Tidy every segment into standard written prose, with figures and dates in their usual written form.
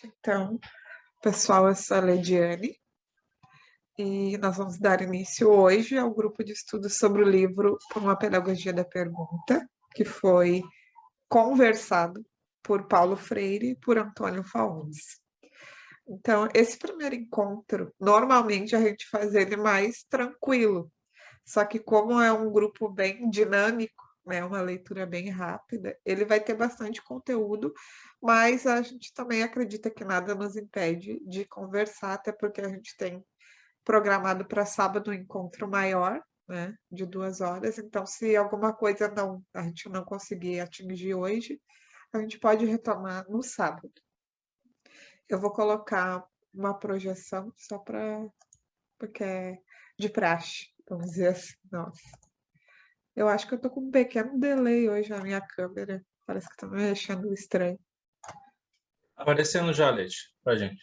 Então, pessoal, eu sou a Lediane e nós vamos dar início hoje ao grupo de estudos sobre o livro Por uma Pedagogia da Pergunta, que foi conversado por Paulo Freire e por Antônio Faundes. Então, esse primeiro encontro, normalmente a gente faz ele mais tranquilo, só que como é um grupo bem dinâmico, né, uma leitura bem rápida, ele vai ter bastante conteúdo, mas a gente também acredita que nada nos impede de conversar, até porque a gente tem programado para sábado um encontro maior, né, de 2 horas. Então, se alguma coisa a gente não conseguir atingir hoje, a gente pode retomar no sábado. Eu vou colocar uma projeção só porque é de praxe, vamos dizer assim. Nossa, eu acho que eu tô com um pequeno delay hoje na minha câmera. Parece que tá me mexendo estranho. Aparecendo já, Leite, pra gente.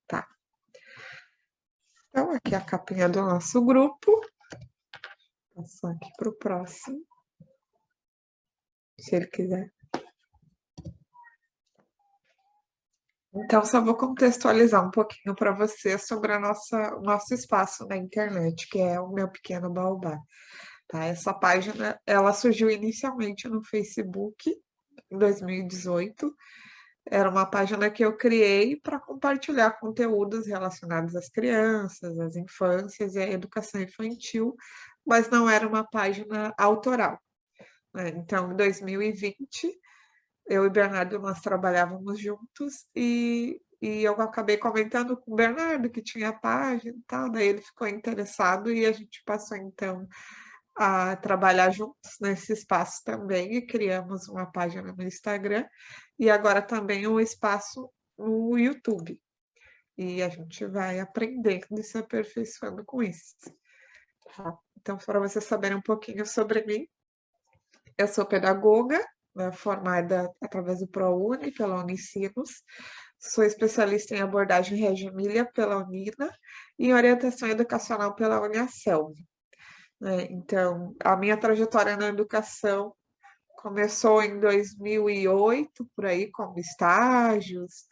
Tá. Então, aqui a capinha do nosso grupo. Passar aqui para o próximo, se ele quiser. Então, só vou contextualizar um pouquinho para você sobre o nosso espaço na internet, que é o Meu Pequeno Baobá. Tá? Essa página, ela surgiu inicialmente no Facebook, em 2018. Era uma página que eu criei para compartilhar conteúdos relacionados às crianças, às infâncias e à educação infantil, mas não era uma página autoral, né? Então, em 2020, eu e Bernardo, nós trabalhávamos juntos e eu acabei comentando com o Bernardo que tinha a página e tal, daí ele ficou interessado e a gente passou, então, a trabalhar juntos nesse espaço também e criamos uma página no Instagram e agora também um espaço no YouTube. E a gente vai aprendendo e se aperfeiçoando com isso. Tá? Então, para vocês saberem um pouquinho sobre mim, eu sou pedagoga, né, formada através do ProUni, pela Unicinos. Sou especialista em abordagem Reggio Emilia pela Unina e em orientação educacional pela Uniaselv, né? Então, a minha trajetória na educação começou em 2008, por aí, como estágios.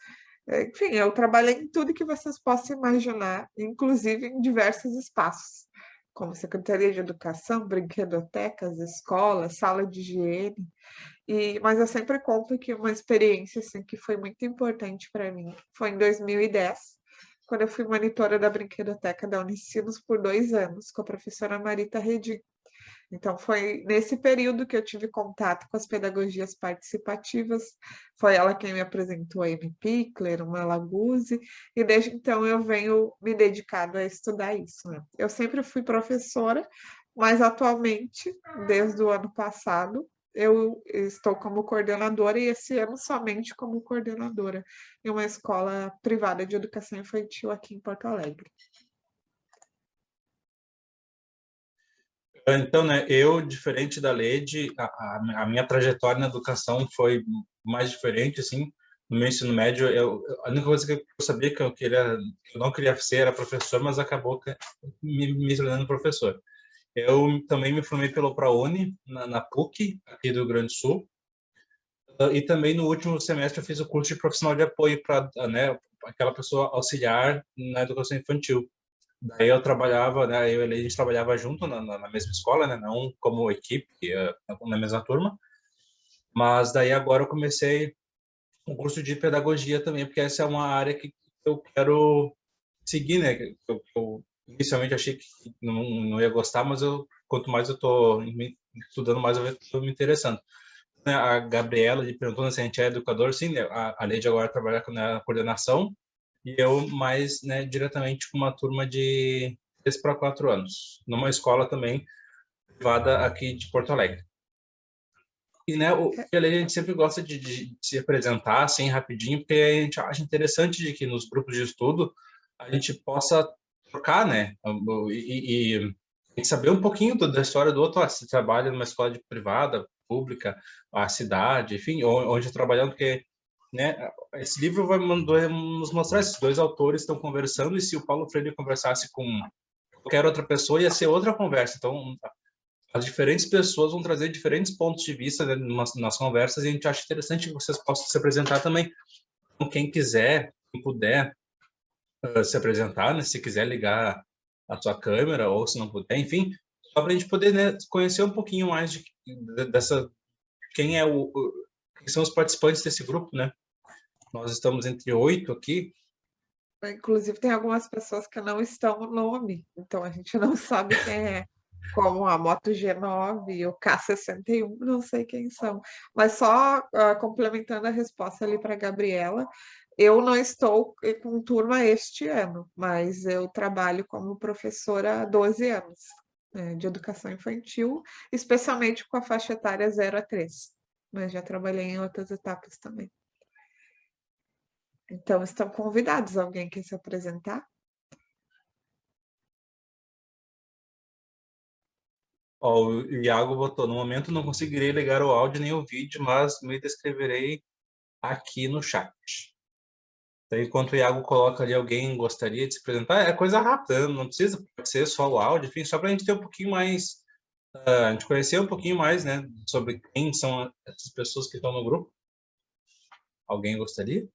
Enfim, eu trabalhei em tudo que vocês possam imaginar, inclusive em diversos espaços, como Secretaria de Educação, brinquedotecas, escolas, sala de higiene. Mas eu sempre conto que uma experiência assim, que foi muito importante para mim foi em 2010, quando eu fui monitora da brinquedoteca da Unicinos por 2 anos, com a professora Marita Redim. Então, foi nesse período que eu tive contato com as pedagogias participativas. Foi ela quem me apresentou a Amy Pickler, uma Malaguzzi, e desde então eu venho me dedicado a estudar isso, né? Eu sempre fui professora, mas atualmente, desde o ano passado, eu estou como coordenadora e esse ano somente como coordenadora em uma escola privada de educação infantil aqui em Porto Alegre. Então, né, eu, diferente da Lede, a minha trajetória na educação foi mais diferente, assim. No meu ensino médio, a única coisa que eu sabia que eu não queria ser era professor, mas acabou me tornando professor. Eu também me formei pelo ProUni, na PUC, aqui do Rio Grande do Sul, e também no último semestre eu fiz o curso de profissional de apoio para, né, aquela pessoa auxiliar na educação infantil. Daí eu trabalhava, né, eu e a gente trabalhava junto na mesma escola, né, não como equipe, na mesma turma, mas daí agora eu comecei um curso de pedagogia também, porque essa é uma área que eu quero seguir, né, eu inicialmente achei que não ia gostar, mas quanto mais eu estou estudando, mais eu estou me interessando. A Gabriela lhe perguntou, né, se a gente é educador, sim, né, a Leide agora trabalha na coordenação, e eu mais, né, diretamente com uma turma de 3 para 4 anos, numa escola também privada aqui de Porto Alegre. E, né, a gente sempre gosta de se apresentar assim rapidinho, porque a gente acha interessante de que nos grupos de estudo a gente possa trocar, né, e saber um pouquinho da história do outro. Se trabalha numa escola privada, pública, a cidade, enfim, onde trabalhando, porque, né, esse livro vai nos mostrar esses dois autores estão conversando, e se o Paulo Freire conversasse com qualquer outra pessoa, ia ser outra conversa. Então, as diferentes pessoas vão trazer diferentes pontos de vista, né, nas conversas, e a gente acha interessante que vocês possam se apresentar também. Então, quem quiser não puder se apresentar, né? Se quiser ligar a sua câmera, ou se não puder, enfim, só para a gente poder, né, conhecer um pouquinho mais dessa, quem são os participantes desse grupo, né? Nós estamos entre 8 aqui. Inclusive, tem algumas pessoas que não estão no nome, então a gente não sabe quem é, como a Moto G9, o K61, não sei quem são. Mas só complementando a resposta ali para a Gabriela, eu não estou com turma este ano, mas eu trabalho como professora há 12 anos, né, de educação infantil, especialmente com a faixa etária 0 a 3, mas já trabalhei em outras etapas também. Então, estão convidados. Alguém quer se apresentar? Ó, o Iago botou, no momento não conseguirei ligar o áudio nem o vídeo, mas me descreverei aqui no chat. Então, enquanto o Iago coloca ali, alguém gostaria de se apresentar, é coisa rápida, não precisa ser só o áudio, enfim, só para a gente ter um pouquinho mais, a gente conhecer um pouquinho mais, né, sobre quem são essas pessoas que estão no grupo. Alguém gostaria?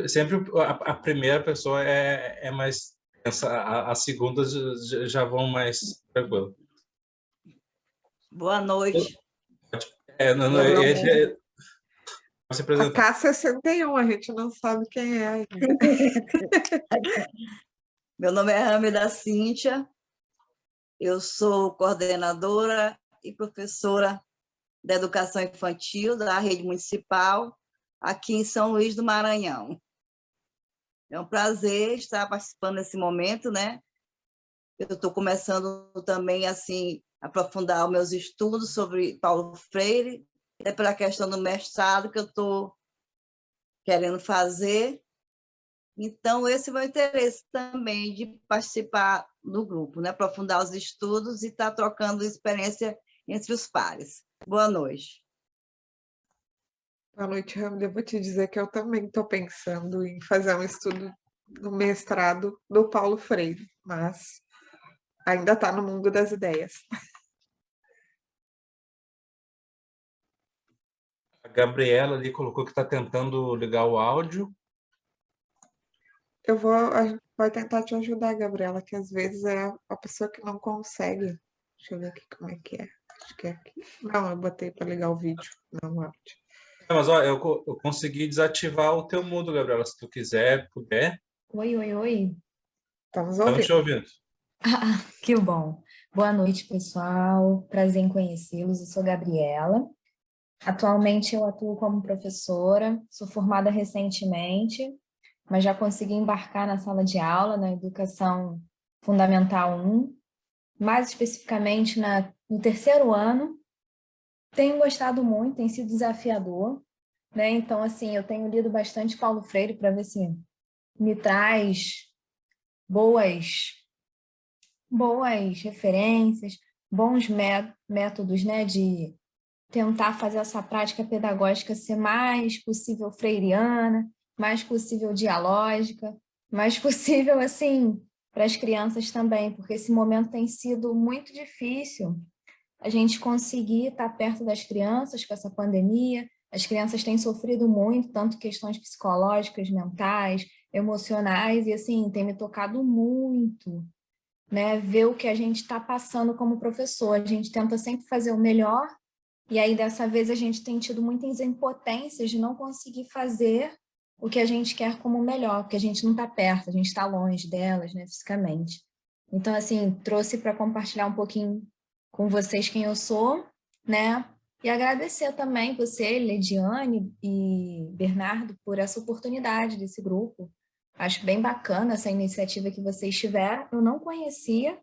Sempre a primeira pessoa é mais tensa, as segundas já vão mais tranquilo. Boa noite. Não, Meu nome se A apresentar. K61, a gente não sabe quem é ainda. Meu nome é Rameda Cíntia, eu sou coordenadora e professora da educação infantil da rede municipal aqui em São Luís do Maranhão. É um prazer estar participando desse momento, né? Eu estou começando também, assim, a aprofundar os meus estudos sobre Paulo Freire, até pela questão do mestrado que eu estou querendo fazer. Então, esse é o meu interesse também de participar do grupo, né? Aprofundar os estudos e estar trocando experiência entre os pares. Boa noite. Boa noite, Ramiro. Eu vou te dizer que eu também estou pensando em fazer um estudo no mestrado do Paulo Freire, mas ainda está no mundo das ideias. A Gabriela ali colocou que está tentando ligar o áudio. A gente vai tentar te ajudar, Gabriela, que às vezes é a pessoa que não consegue. Deixa eu ver aqui como é que é. Acho que é aqui. Não, eu botei para ligar o vídeo, não o áudio. Mas, ó, eu consegui desativar o teu mudo, Gabriela, se tu quiser, puder. Oi, oi, oi. Estamos Estamos te ouvindo. ouvindo. Que bom. Boa noite, pessoal. Prazer em conhecê-los. Eu sou Gabriela. Atualmente eu atuo como professora, sou formada recentemente, mas já consegui embarcar na sala de aula, na Educação Fundamental 1, mais especificamente no terceiro ano. Tenho gostado muito, tem sido desafiador, né? Então, assim, eu tenho lido bastante Paulo Freire para ver se me traz boas referências, bons métodos, né, de tentar fazer essa prática pedagógica ser mais possível freiriana, mais possível dialógica, mais possível, assim, para as crianças também, porque esse momento tem sido muito difícil a gente conseguir estar perto das crianças com essa pandemia. As crianças têm sofrido muito, tanto questões psicológicas, mentais, emocionais, e assim, tem me tocado muito, né, ver o que a gente está passando como professor. A gente tenta sempre fazer o melhor, e aí dessa vez a gente tem tido muitas impotências de não conseguir fazer o que a gente quer como melhor, porque a gente não está perto, a gente está longe delas, né, fisicamente. Então, assim, trouxe para compartilhar um pouquinho com vocês quem eu sou, né, e agradecer também você, Lediane e Bernardo, por essa oportunidade desse grupo. Acho bem bacana essa iniciativa que vocês tiveram. Eu não conhecia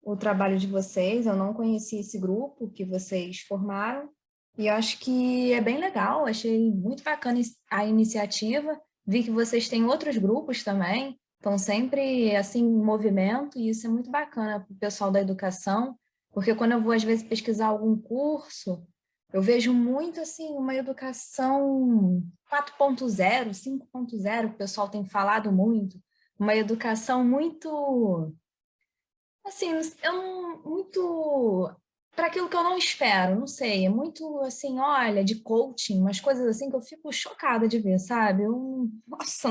o trabalho de vocês, eu não conhecia esse grupo que vocês formaram, e eu acho que é bem legal, achei muito bacana a iniciativa. Vi que vocês têm outros grupos também, estão sempre assim em movimento, e isso é muito bacana para o pessoal da educação, porque quando eu vou às vezes pesquisar algum curso, eu vejo muito assim uma educação 4.0, 5.0, o pessoal tem falado muito, uma educação muito, assim, eu não, muito para aquilo que eu não espero, não sei, é muito assim, olha, de coaching, umas coisas assim que eu fico chocada de ver, sabe? Nossa,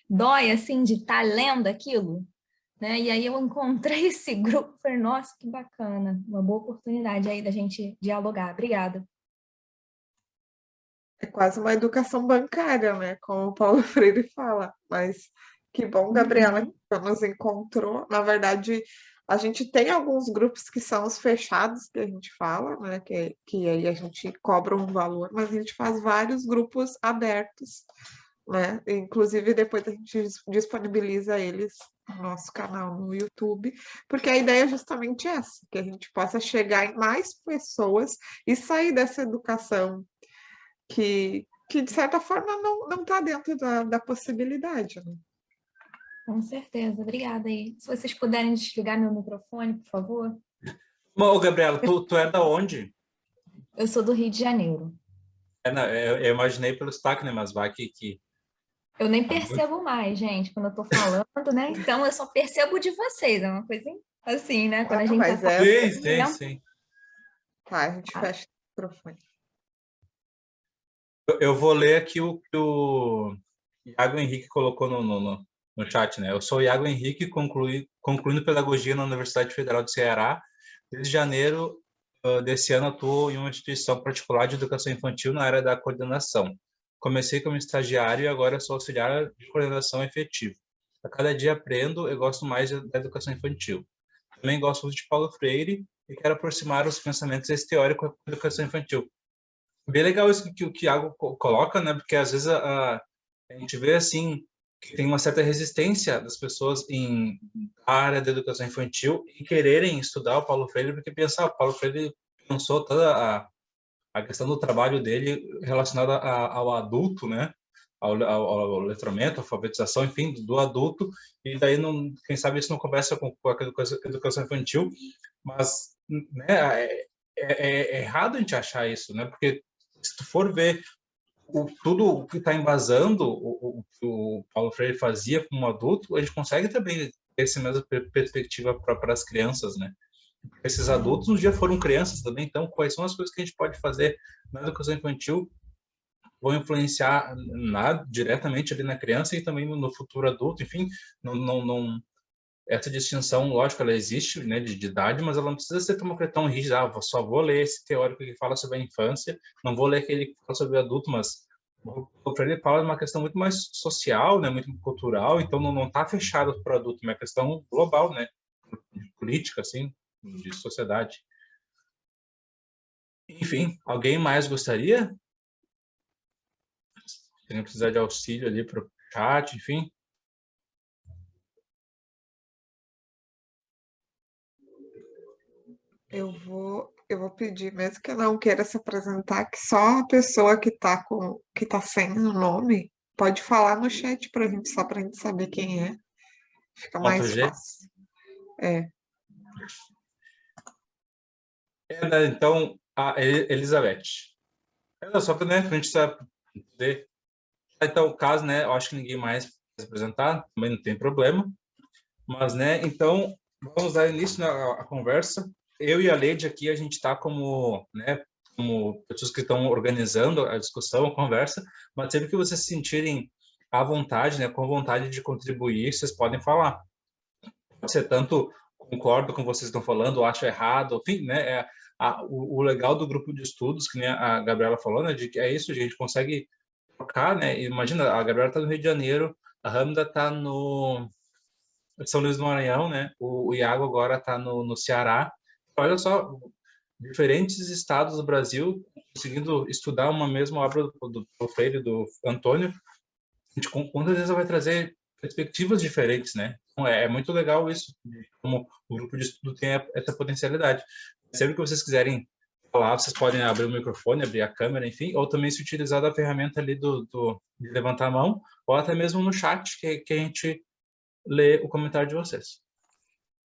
dói assim de estar lendo aquilo, né? E aí eu encontrei esse grupo, falei, nossa, que bacana, uma boa oportunidade aí da gente dialogar. Obrigada. É quase uma educação bancária, né? Como o Paulo Freire fala. Mas que bom, Gabriela, que nos encontrou. Na verdade, a gente tem alguns grupos que são os fechados, que a gente fala, né? Que aí a gente cobra um valor, mas a gente faz vários grupos abertos, né? Inclusive, depois a gente disponibiliza eles no nosso canal no YouTube, porque a ideia é justamente essa, que a gente possa chegar em mais pessoas e sair dessa educação que de certa forma não está dentro da possibilidade, né? Com certeza, obrigada aí. Se vocês puderem desligar meu microfone, por favor. Ô, Gabriela, tu é da onde? Eu sou do Rio de Janeiro. Eu imaginei pelo sotaque, né? Mas vai que... Eu nem percebo mais, gente, quando eu tô falando, né? Então eu só percebo de vocês, é uma coisa assim, né? Quando a gente Mas tá Sim, falando, sim, sim. tá, a gente fecha o microfone. Eu vou ler aqui o que o Iago Henrique colocou no chat, né? Eu sou o Iago Henrique, concluindo pedagogia na Universidade Federal do Ceará. Desde janeiro desse ano atuo em uma instituição particular de educação infantil na área da coordenação. Comecei como estagiário e agora sou auxiliar de coordenação efetiva. A cada dia aprendo e gosto mais da educação infantil. Também gosto muito de Paulo Freire e quero aproximar os pensamentos desse teórico com a educação infantil. Bem legal isso que o Iago coloca, né? Porque às vezes a gente vê assim que tem uma certa resistência das pessoas em área da educação infantil e quererem estudar o Paulo Freire, porque pensar, o Paulo Freire pensou toda a questão do trabalho dele relacionada ao adulto, né? Ao letramento, alfabetização, enfim, do adulto, e daí, não, quem sabe isso não conversa com a educação infantil, mas né, é errado a gente achar isso, né? Porque se tu for ver tudo o que está embasando o que o Paulo Freire fazia como adulto, a gente consegue também ter essa mesma perspectiva para as crianças, né? Esses adultos um dia foram crianças também, então quais são as coisas que a gente pode fazer na educação infantil vão influenciar diretamente ali na criança e também no futuro adulto, enfim, essa distinção, lógico, ela existe, né, de idade, mas ela não precisa ser tão rígida, só vou ler esse teórico que fala sobre a infância, não vou ler aquele que fala sobre o adulto, mas o Freire fala de uma questão muito mais social, né, muito cultural, então não está fechado para o adulto, é uma questão global, né, de política, assim, de sociedade. Enfim, alguém mais gostaria? Se não precisar de auxílio ali para o chat, enfim. Eu vou pedir, mesmo que eu não queira se apresentar, que só a pessoa que tá sem o nome pode falar no chat pra gente, só pra gente saber quem é. Fica mais G. fácil. É. Então, a Elizabeth. Só para a gente saber. Então, o caso, né? Eu acho que ninguém mais vai se apresentar, também não tem problema. Mas, né? Então, vamos dar início à conversa. Eu e a Leide aqui, a gente está como pessoas que estão organizando a discussão, a conversa, mas sempre que vocês se sentirem à vontade, né? Com vontade de contribuir, vocês podem falar. Pode ser tanto concordo com vocês estão falando, acho errado, enfim, né? O legal do grupo de estudos, que nem a Gabriela falou, né? De que é isso, a gente consegue trocar, né? Imagina, a Gabriela está no Rio de Janeiro, a Ramda está no São Luís do Maranhão, né? O Iago agora está no Ceará. Olha só, diferentes estados do Brasil conseguindo estudar uma mesma obra do Freire, do Antônio. A gente com certeza vai trazer perspectivas diferentes, né? Então, é muito legal isso, como o grupo de estudo tem essa potencialidade. Sempre que vocês quiserem falar, vocês podem abrir o microfone, abrir a câmera, enfim, ou também se utilizar da ferramenta ali de levantar a mão, ou até mesmo no chat, que a gente lê o comentário de vocês.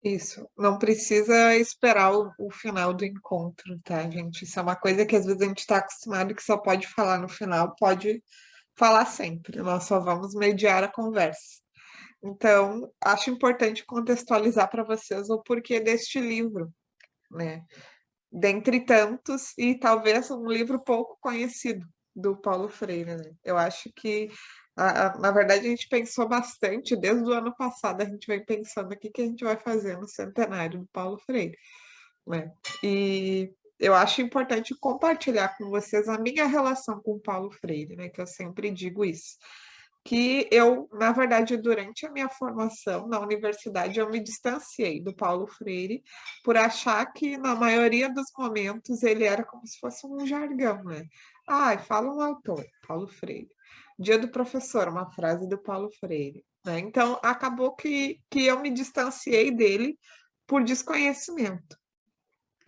Isso, não precisa esperar o final do encontro, tá, gente? Isso é uma coisa que às vezes a gente está acostumado que só pode falar no final, pode falar sempre, nós só vamos mediar a conversa. Então, acho importante contextualizar para vocês o porquê deste livro, né? dentre tantos, e talvez um livro pouco conhecido do Paulo Freire, né? Eu acho que, na verdade, a gente pensou bastante, desde o ano passado, a gente vem pensando o que a gente vai fazer no centenário do Paulo Freire, né? E eu acho importante compartilhar com vocês a minha relação com o Paulo Freire, né? Que eu sempre digo isso. Que eu, na verdade, durante a minha formação na universidade, eu me distanciei do Paulo Freire por achar que, na maioria dos momentos, ele era como se fosse um jargão, né? Ah, fala um autor, Paulo Freire. Dia do professor, uma frase do Paulo Freire, né? Então, acabou que eu me distanciei dele por desconhecimento.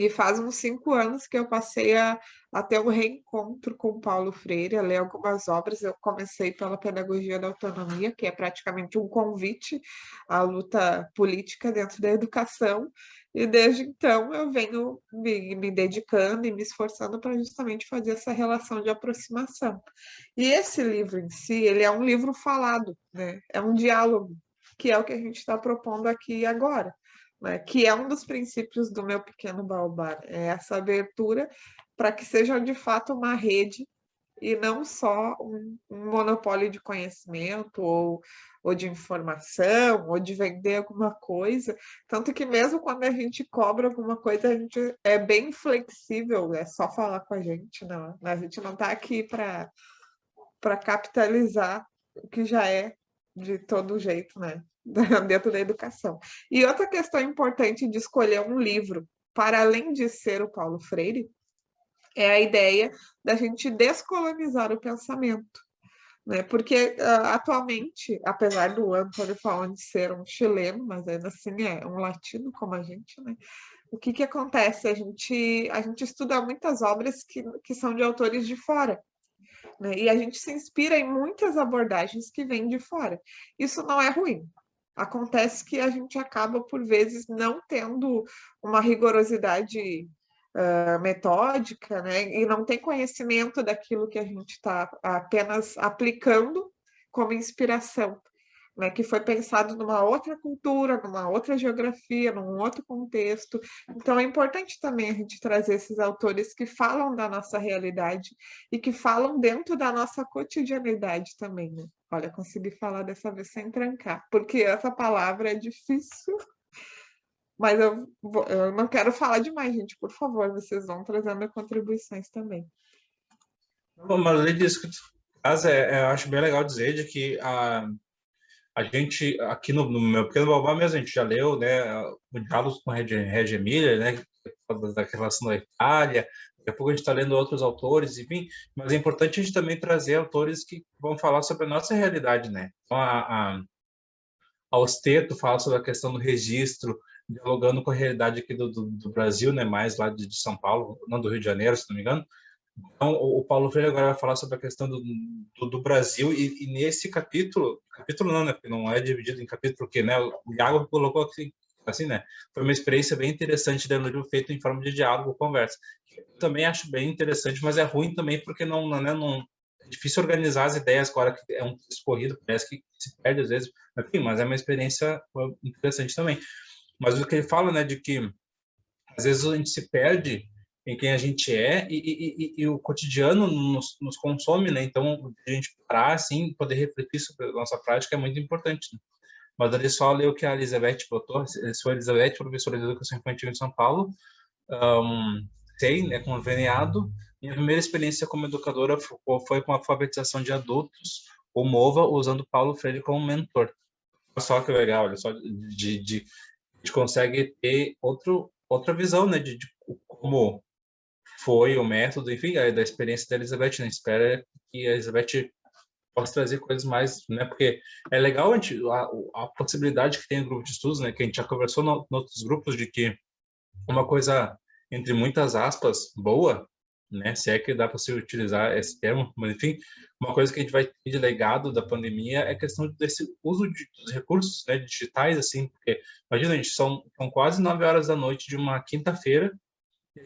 E faz uns 5 anos que eu passei a ter um reencontro com o Paulo Freire, a ler algumas obras. Eu comecei pela Pedagogia da Autonomia, que é praticamente um convite à luta política dentro da educação, e desde então eu venho me dedicando e me esforçando para justamente fazer essa relação de aproximação. E esse livro em si, ele é um livro falado, né? É um diálogo, que é o que a gente está propondo aqui agora, né, que é um dos princípios do meu pequeno baobá, é essa abertura para que seja de fato uma rede e não só um monopólio de conhecimento ou de informação ou de vender alguma coisa, tanto que mesmo quando a gente cobra alguma coisa, a gente é bem flexível, é só falar com a gente, não, a gente não está aqui para capitalizar o que já é de todo jeito, né? Dentro da educação. E outra questão importante de escolher um livro, para além de ser o Paulo Freire, é a ideia da gente descolonizar o pensamento, né? Porque atualmente, apesar do Antônio Faon ser um chileno, mas ainda assim é um latino como a gente, né? O que acontece? A gente estuda muitas obras que são de autores de fora, né? E a gente se inspira em muitas abordagens que vêm de fora. Isso não é ruim. Acontece que a gente acaba, por vezes, não tendo uma rigorosidade metódica, né? E não tem conhecimento daquilo que a gente está apenas aplicando como inspiração, né? Que foi pensado numa outra cultura, numa outra geografia, num outro contexto. Então, é importante também a gente trazer esses autores que falam da nossa realidade e que falam dentro da nossa cotidianidade também, né? Olha, consegui falar dessa vez sem trancar, porque essa palavra é difícil, mas eu não quero falar demais, gente. Por favor, vocês vão trazendo contribuições também. Mas além disso que tu faz, eu acho bem legal dizer de que a gente, aqui no meu pequeno baobá mesmo, a gente já leu, né, o Diálogos com Regia Miller, né, da relação da Itália, daqui a pouco a gente está lendo outros autores, enfim, mas é importante a gente também trazer autores que vão falar sobre a nossa realidade, né. Então, a Osteto fala sobre a questão do registro, dialogando com a realidade aqui do Brasil, né, mais lá de São Paulo, não do Rio de Janeiro, se não me engano. Então, o Paulo Freire agora vai falar sobre a questão do Brasil, e nesse capítulo não, né, porque não é dividido em capítulo, porque, né, o Iago colocou assim, né, foi uma experiência bem interessante dentro do livro, feito em forma de diálogo, conversa. Eu também acho bem interessante, mas é ruim também porque não é difícil organizar as ideias agora que é um texto corrido, parece que se perde às vezes, enfim, mas é uma experiência interessante também. Mas o que ele fala, né, de que às vezes a gente se perde em quem a gente é e o cotidiano nos consome, né? Então, a gente parar, assim, poder refletir sobre a nossa prática é muito importante, né? Mas ali só ler o que a Elizabeth botou. Sou a Elizabeth, professora de Educação Infantil em São Paulo, sei, né, conveniado. Minha primeira experiência como educadora foi com a alfabetização de adultos, o MOVA, usando Paulo Freire como mentor. Olha só que legal, olha só, a gente consegue ter outra visão, né, de como foi o método, enfim, da experiência da Elizabeth, né? Espera que a Elizabeth possa trazer coisas mais, né? Porque é legal a possibilidade que tem no grupo de estudos, né? Que a gente já conversou em outros grupos de que uma coisa, entre muitas aspas, boa, né? Se é que dá para se utilizar esse termo, mas enfim, uma coisa que a gente vai ter de legado da pandemia é a questão desse uso dos recursos, né, digitais, assim, porque imagina, gente, são quase 9 horas da noite de uma quinta-feira.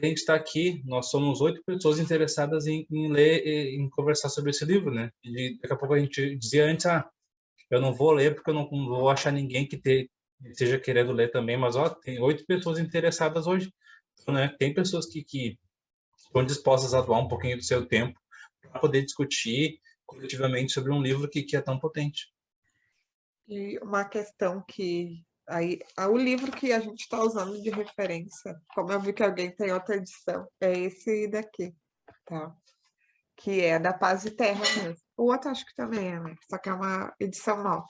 A gente está aqui, nós somos 8 pessoas interessadas em ler, em conversar sobre esse livro, né? E daqui a pouco a gente dizia antes, eu não vou ler porque eu não vou achar ninguém que esteja querendo ler também, mas ó, tem 8 pessoas interessadas hoje. né, tem pessoas que estão dispostas a doar um pouquinho do seu tempo para poder discutir coletivamente sobre um livro que é tão potente. E uma questão que aí, o livro que a gente está usando de referência, como eu vi que alguém tem outra edição, é esse daqui, tá? Que é da Paz e Terra mesmo. O outro acho que também é, né? Só que é uma edição nova.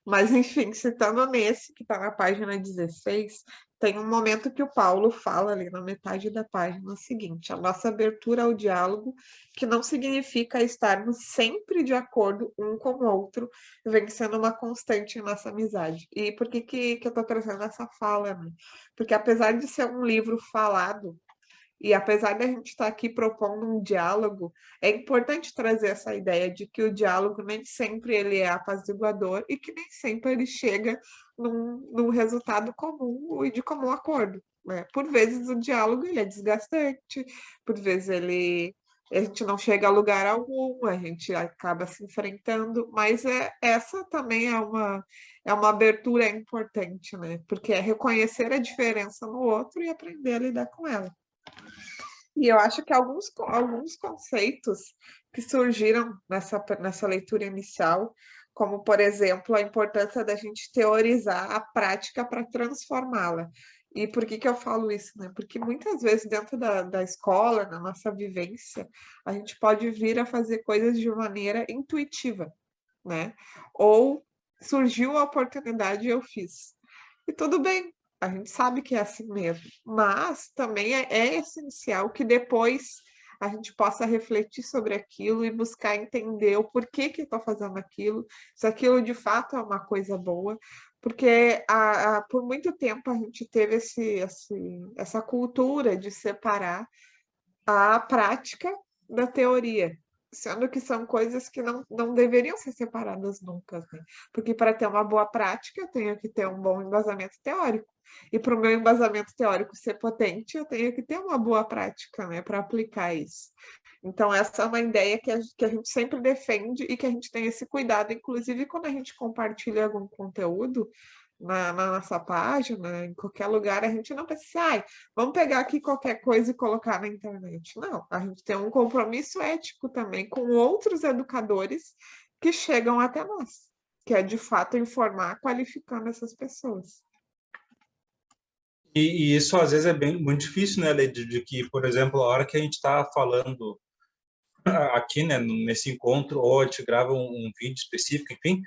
Mas, enfim, citando nesse, que está na página 16, tem um momento que o Paulo fala ali na metade da página o seguinte: a nossa abertura ao diálogo, que não significa estarmos sempre de acordo um com o outro, vem sendo uma constante em nossa amizade. E por que eu estou trazendo essa fala, né? Porque apesar de ser um livro falado, e apesar de a gente estar aqui propondo um diálogo, é importante trazer essa ideia de que o diálogo nem sempre ele é apaziguador e que nem sempre ele chega num resultado comum e de comum acordo, né? Por vezes o diálogo ele é desgastante, por vezes a gente não chega a lugar algum, a gente acaba se enfrentando, mas essa também é uma abertura importante, né? Porque é reconhecer a diferença no outro e aprender a lidar com ela. E eu acho que alguns conceitos que surgiram nessa leitura inicial, como, por exemplo, a importância da gente teorizar a prática para transformá-la. E por que eu falo isso, né? Porque muitas vezes dentro da escola, na nossa vivência, a gente pode vir a fazer coisas de maneira intuitiva, né? Ou surgiu a oportunidade e eu fiz. E tudo bem, a gente sabe que é assim mesmo, mas também é essencial que depois a gente possa refletir sobre aquilo e buscar entender o porquê que eu estou fazendo aquilo, se aquilo de fato é uma coisa boa, porque por muito tempo a gente teve essa cultura de separar a prática da teoria, sendo que são coisas que não deveriam ser separadas nunca, né? Porque para ter uma boa prática, eu tenho que ter um bom embasamento teórico. E para o meu embasamento teórico ser potente, eu tenho que ter uma boa prática, né, para aplicar isso. Então, essa é uma ideia que a gente sempre defende e que a gente tem esse cuidado, inclusive quando a gente compartilha algum conteúdo na nossa página, em qualquer lugar, a gente não pensa, vamos pegar aqui qualquer coisa e colocar na internet. Não, a gente tem um compromisso ético também com outros educadores que chegam até nós, que é de fato informar, qualificando essas pessoas. E isso às vezes é muito difícil, né, Lady, de que, por exemplo, a hora que a gente está falando aqui, né, nesse encontro, ou a gente grava um vídeo específico, enfim,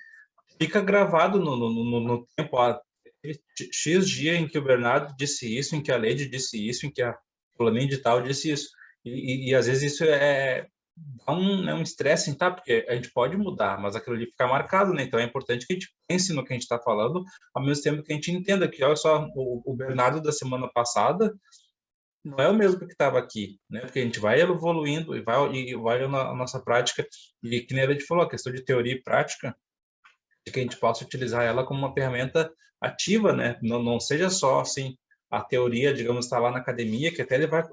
fica gravado no tempo, X dia em que o Bernardo disse isso, em que a Lady disse isso, em que a fulaninha de tal disse isso. E às vezes isso dá um estresse, tá? Porque a gente pode mudar, mas aquilo ali fica marcado, né? Então é importante que a gente pense no que a gente está falando, ao mesmo tempo que a gente entenda que, olha só, o Bernardo da semana passada não é o mesmo que estava aqui, né? Porque a gente vai evoluindo e vai na nossa prática. E que nem a Lady falou, a questão de teoria e prática, de que a gente possa utilizar ela como uma ferramenta ativa, né? Não seja só, assim, a teoria, digamos, está lá na academia, que até ele vai...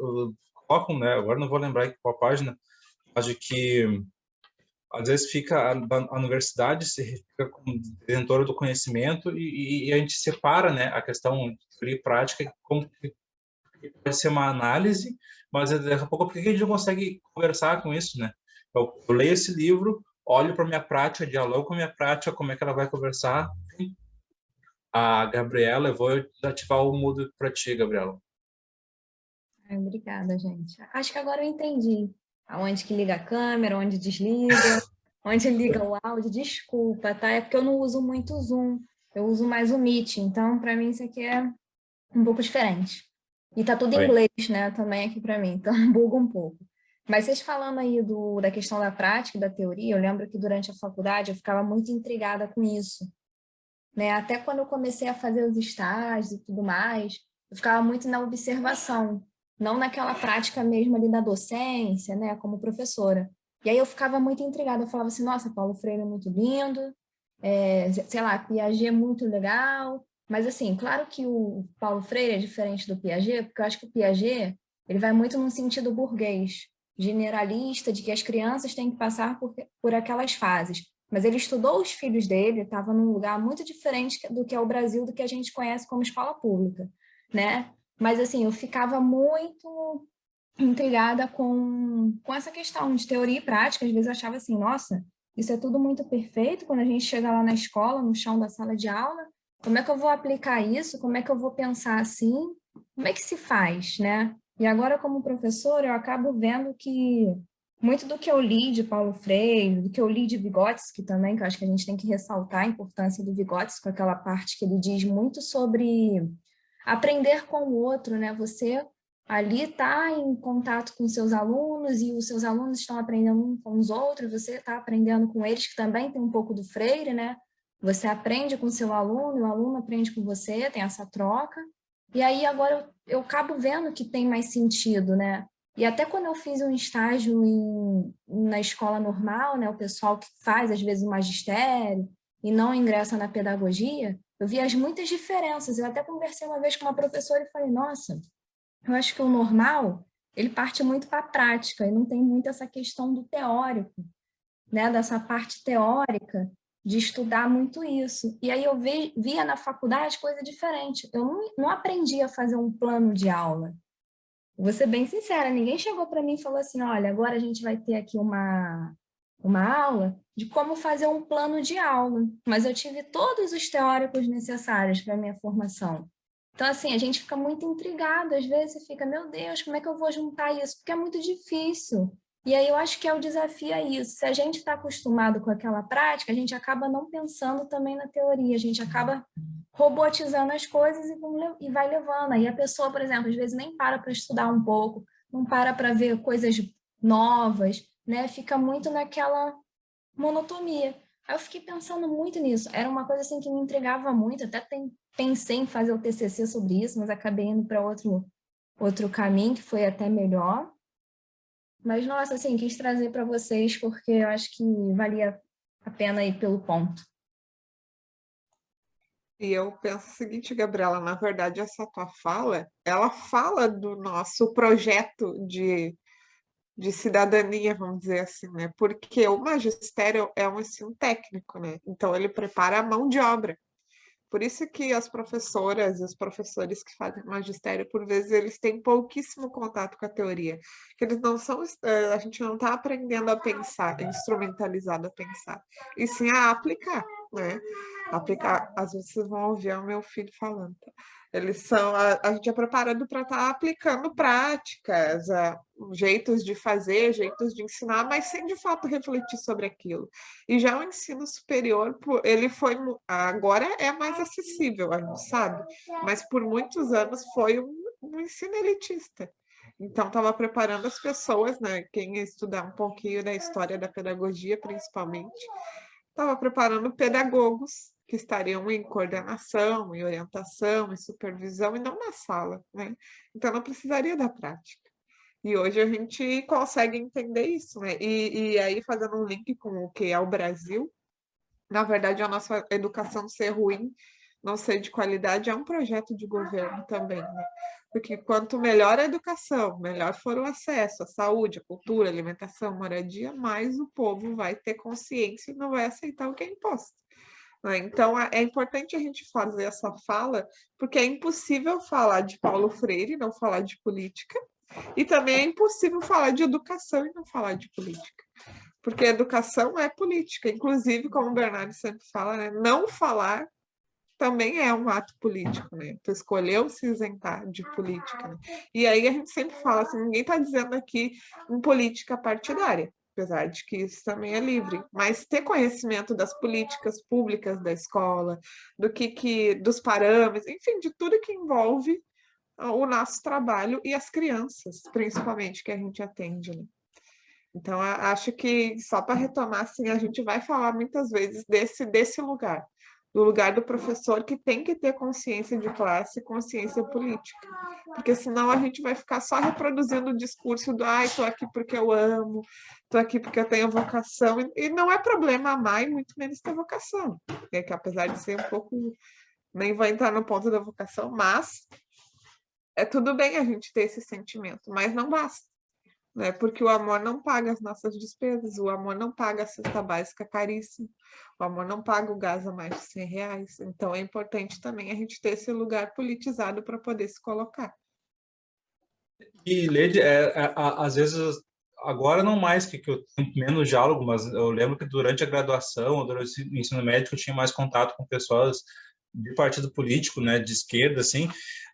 colocam, né? Agora não vou lembrar em qual página, mas de que às vezes fica a universidade fica como detentora do conhecimento e a gente separa, né, a questão de teoria e prática como que pode ser uma análise, mas daqui a pouco por que a gente não consegue conversar com isso, né? Eu leio esse livro, olho para minha prática, dialogo com a minha prática, como é que ela vai conversar. A Gabriela, eu vou ativar o mudo para ti, Gabriela. Obrigada, gente. Acho que agora eu entendi. Aonde que liga a câmera, onde desliga, onde liga o áudio. Desculpa, tá? É porque eu não uso muito o Zoom. Eu uso mais o Meet. Então, para mim, isso aqui é um pouco diferente. E tá tudo em inglês, né? Também aqui para mim. Então, buga um pouco. Mas vocês falando aí da questão da prática e da teoria, eu lembro que durante a faculdade eu ficava muito intrigada com isso, né? Até quando eu comecei a fazer os estágios e tudo mais, eu ficava muito na observação, não naquela prática mesmo ali da docência, né, como professora. E aí eu ficava muito intrigada, eu falava assim, nossa, Paulo Freire é muito lindo, sei lá, Piaget é muito legal, mas assim, claro que o Paulo Freire é diferente do Piaget, porque eu acho que o Piaget, ele vai muito num sentido burguês, generalista, de que as crianças têm que passar por aquelas fases. Mas ele estudou os filhos dele, estava num lugar muito diferente do que é o Brasil, do que a gente conhece como escola pública, né? Mas, assim, eu ficava muito intrigada com essa questão de teoria e prática. Às vezes eu achava assim, nossa, isso é tudo muito perfeito quando a gente chega lá na escola, no chão da sala de aula. Como é que eu vou aplicar isso? Como é que eu vou pensar assim? Como é que se faz, né? E agora, como professora, eu acabo vendo que muito do que eu li de Paulo Freire, do que eu li de Vygotsky também, que eu acho que a gente tem que ressaltar a importância do Vygotsky, com aquela parte que ele diz muito sobre aprender com o outro, né? Você ali está em contato com seus alunos e os seus alunos estão aprendendo uns com os outros, você está aprendendo com eles, que também tem um pouco do Freire, né? Você aprende com o seu aluno, e o aluno aprende com você, tem essa troca. E aí agora eu acabo vendo que tem mais sentido, né? E até quando eu fiz um estágio na escola normal, né? O pessoal que faz, às vezes, o magistério e não ingressa na pedagogia, eu vi as muitas diferenças. Eu até conversei uma vez com uma professora e falei, nossa, eu acho que o normal, ele parte muito para a prática e não tem muito essa questão do teórico, né? Dessa parte teórica de estudar muito isso. E aí eu via na faculdade coisa diferente. Eu não aprendi a fazer um plano de aula. Vou ser bem sincera, ninguém chegou para mim e falou assim, olha, agora a gente vai ter aqui uma aula de como fazer um plano de aula, mas eu tive todos os teóricos necessários para a minha formação. Então, assim, a gente fica muito intrigado, às vezes fica, meu Deus, como é que eu vou juntar isso? Porque é muito difícil. E aí eu acho que é o desafio é isso. Se a gente está acostumado com aquela prática, a gente acaba não pensando também na teoria, a gente acaba robotizando as coisas e vai levando. Aí a pessoa, por exemplo, às vezes nem para estudar um pouco, não para ver coisas novas, né? Fica muito naquela monotonia. Aí eu fiquei pensando muito nisso. Era uma coisa assim que me intrigava muito. Até pensei em fazer o TCC sobre isso, mas acabei indo para outro caminho que foi até melhor. Mas, nossa, assim, quis trazer para vocês porque eu acho que valia a pena ir pelo ponto. E eu penso o seguinte, Gabriela, na verdade, essa tua fala, ela fala do nosso projeto de cidadania, vamos dizer assim, né? Porque o magistério é um ensino técnico, né? Então, ele prepara a mão de obra. Por isso que as professoras e os professores que fazem magistério, por vezes, eles têm pouquíssimo contato com a teoria. Que eles não são, a gente não está aprendendo a pensar, instrumentalizado a pensar, e sim a aplicar, né? Aplicar, às vezes vocês vão ouvir o meu filho falando, tá? Eles são, a gente é preparado para estar aplicando práticas, jeitos de fazer, jeitos de ensinar, mas sem de fato refletir sobre aquilo. E já o ensino superior, ele foi, agora é mais acessível, a gente sabe, mas por muitos anos foi um ensino elitista. Então, estava preparando as pessoas, né? Quem ia estudar um pouquinho da história da pedagogia, principalmente, estava preparando pedagogos que estariam em coordenação, em orientação, em supervisão, e não na sala, né? Então, não precisaria da prática. E hoje a gente consegue entender isso, né? E aí, fazendo um link com o que é o Brasil, na verdade, a nossa educação ser ruim, não ser de qualidade, é um projeto de governo também, né? Porque quanto melhor a educação, melhor for o acesso à saúde, à cultura, à alimentação, moradia, mais o povo vai ter consciência e não vai aceitar o que é imposto, né? Então, é importante a gente fazer essa fala, porque é impossível falar de Paulo Freire e não falar de política, e também é impossível falar de educação e não falar de política. Porque educação é política. Inclusive, como o Bernardo sempre fala, né, não falar também é um ato político, né? Tu escolheu se isentar de política, né? E aí a gente sempre fala assim, ninguém está dizendo aqui em política partidária, apesar de que isso também é livre, mas ter conhecimento das políticas públicas da escola, dos parâmetros, enfim, de tudo que envolve o nosso trabalho e as crianças, principalmente, que a gente atende, né? Então, acho que, só para retomar, assim, a gente vai falar muitas vezes desse lugar, do lugar do professor que tem que ter consciência de classe e consciência política, porque senão a gente vai ficar só reproduzindo o discurso do estou aqui porque eu amo, estou aqui porque eu tenho vocação, e não é problema amar e muito menos ter vocação, né? Que apesar de ser um pouco, nem vou entrar no ponto da vocação, mas é tudo bem a gente ter esse sentimento, mas não basta, né? Porque o amor não paga as nossas despesas, o amor não paga a cesta básica caríssima, o amor não paga o gás a mais de R$100. Então, é importante também a gente ter esse lugar politizado para poder se colocar. E Lede, às vezes, agora não mais, que eu tenho menos diálogo, mas eu lembro que durante a graduação, durante o ensino médio, eu tinha mais contato com pessoas de partido político, né, de esquerda, assim,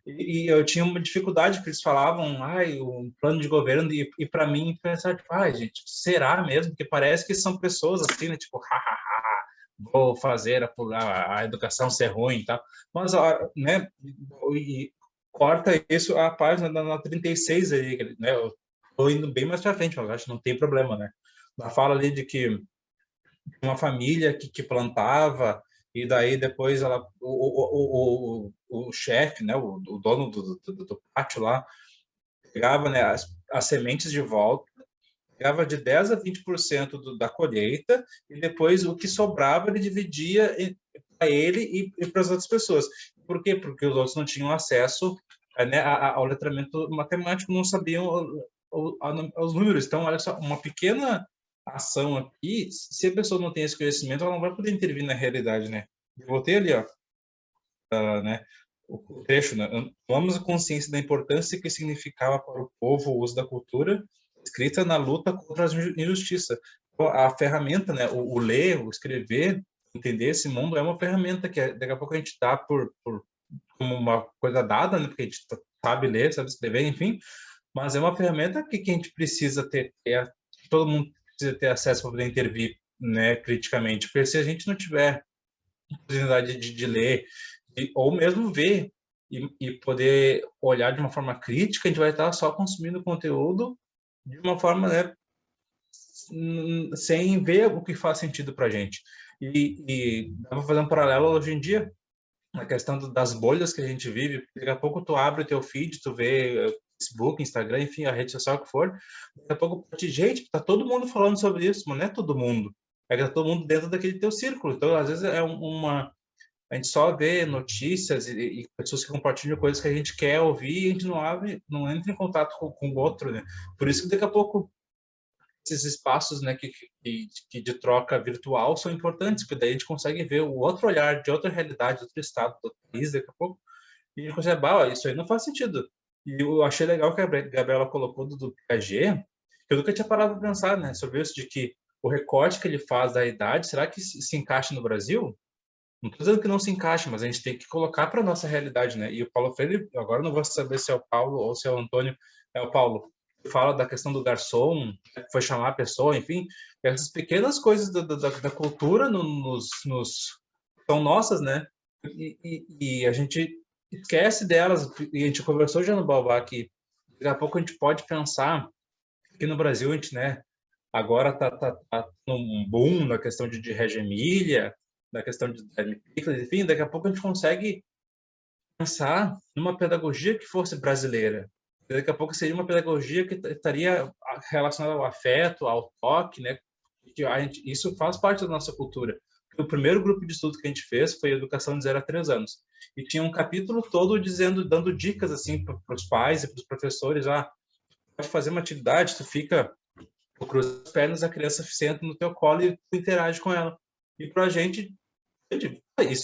e eu tinha uma dificuldade, porque eles falavam, ai, um plano de governo, e para mim, pensar, tipo, ai, gente, será mesmo? Porque parece que são pessoas assim, né, tipo, hahaha, vou fazer a educação ser ruim e tal, mas, né, e corta isso a página na 36 aí, né, eu tô indo bem mais para frente, mas acho que não tem problema, né, ela fala ali de que uma família que plantava, e daí depois o chefe, né, o dono do pátio lá, pegava, né, as sementes de volta, pegava de 10 a 20% da colheita, e depois o que sobrava ele dividia para ele e para as outras pessoas. Por quê? Porque os outros não tinham acesso, né, ao letramento matemático, não sabiam os números. Então, olha só, uma pequena ação aqui, se a pessoa não tem esse conhecimento, ela não vai poder intervir na realidade, né? Eu voltei ali, ó, né, o trecho, né? Tomamos a consciência da importância que significava para o povo o uso da cultura, escrita na luta contra a injustiça. Então, a ferramenta, né, o ler, o escrever, entender esse mundo é uma ferramenta que daqui a pouco a gente dá como uma coisa dada, né, porque a gente sabe ler, sabe escrever, enfim, mas é uma ferramenta que a gente precisa ter, que todo mundo precisa ter acesso para poder intervir, né, criticamente, porque se a gente não tiver oportunidade de ler, ou mesmo ver e poder olhar de uma forma crítica, a gente vai estar só consumindo conteúdo de uma forma, né, sem ver o que faz sentido para a gente. E dá para fazer um paralelo hoje em dia, na questão das bolhas que a gente vive. Daqui a pouco tu abre o teu feed, tu vê Facebook, Instagram, enfim, a rede social que for, daqui a pouco, gente, tá todo mundo falando sobre isso, mas não é todo mundo. É que tá todo mundo dentro daquele teu círculo. Então, às vezes, a gente só vê notícias e pessoas que compartilham coisas que a gente quer ouvir e a gente não abre, não entra em contato com o outro, né? Por isso que daqui a pouco esses espaços, né, que de troca virtual são importantes, porque daí a gente consegue ver o outro olhar de outra realidade, de outro estado, do outro país, daqui a pouco, e a gente consegue, isso aí não faz sentido. E eu achei legal que a Gabriela colocou do Piaget, que eu nunca tinha parado para pensar, né, sobre isso, de que o recorte que ele faz da idade, será que se encaixa no Brasil? Não estou dizendo que não se encaixa, mas a gente tem que colocar para a nossa realidade, né? E o Paulo Freire, agora não vou saber se é o Paulo ou se é o Antônio, é o Paulo, que fala da questão do garçom, que foi chamar a pessoa, enfim, essas pequenas coisas da cultura são nossas, né? E a gente esquece delas, e a gente conversou já no Baobá que daqui a pouco a gente pode pensar que no Brasil a gente, né, agora tá num boom na questão de Reggio Emília, na questão de enfim, daqui a pouco a gente consegue pensar numa pedagogia que fosse brasileira. Daqui a pouco seria uma pedagogia que estaria relacionada ao afeto, ao toque, né? Que isso faz parte da nossa cultura. O primeiro grupo de estudo que a gente fez foi Educação de 0 a 3 anos. E tinha um capítulo todo dando dicas assim para os pais e para os professores, pode fazer uma atividade, tu fica, tu cruza as pernas, a criança senta no teu colo e tu interage com ela. E para a gente,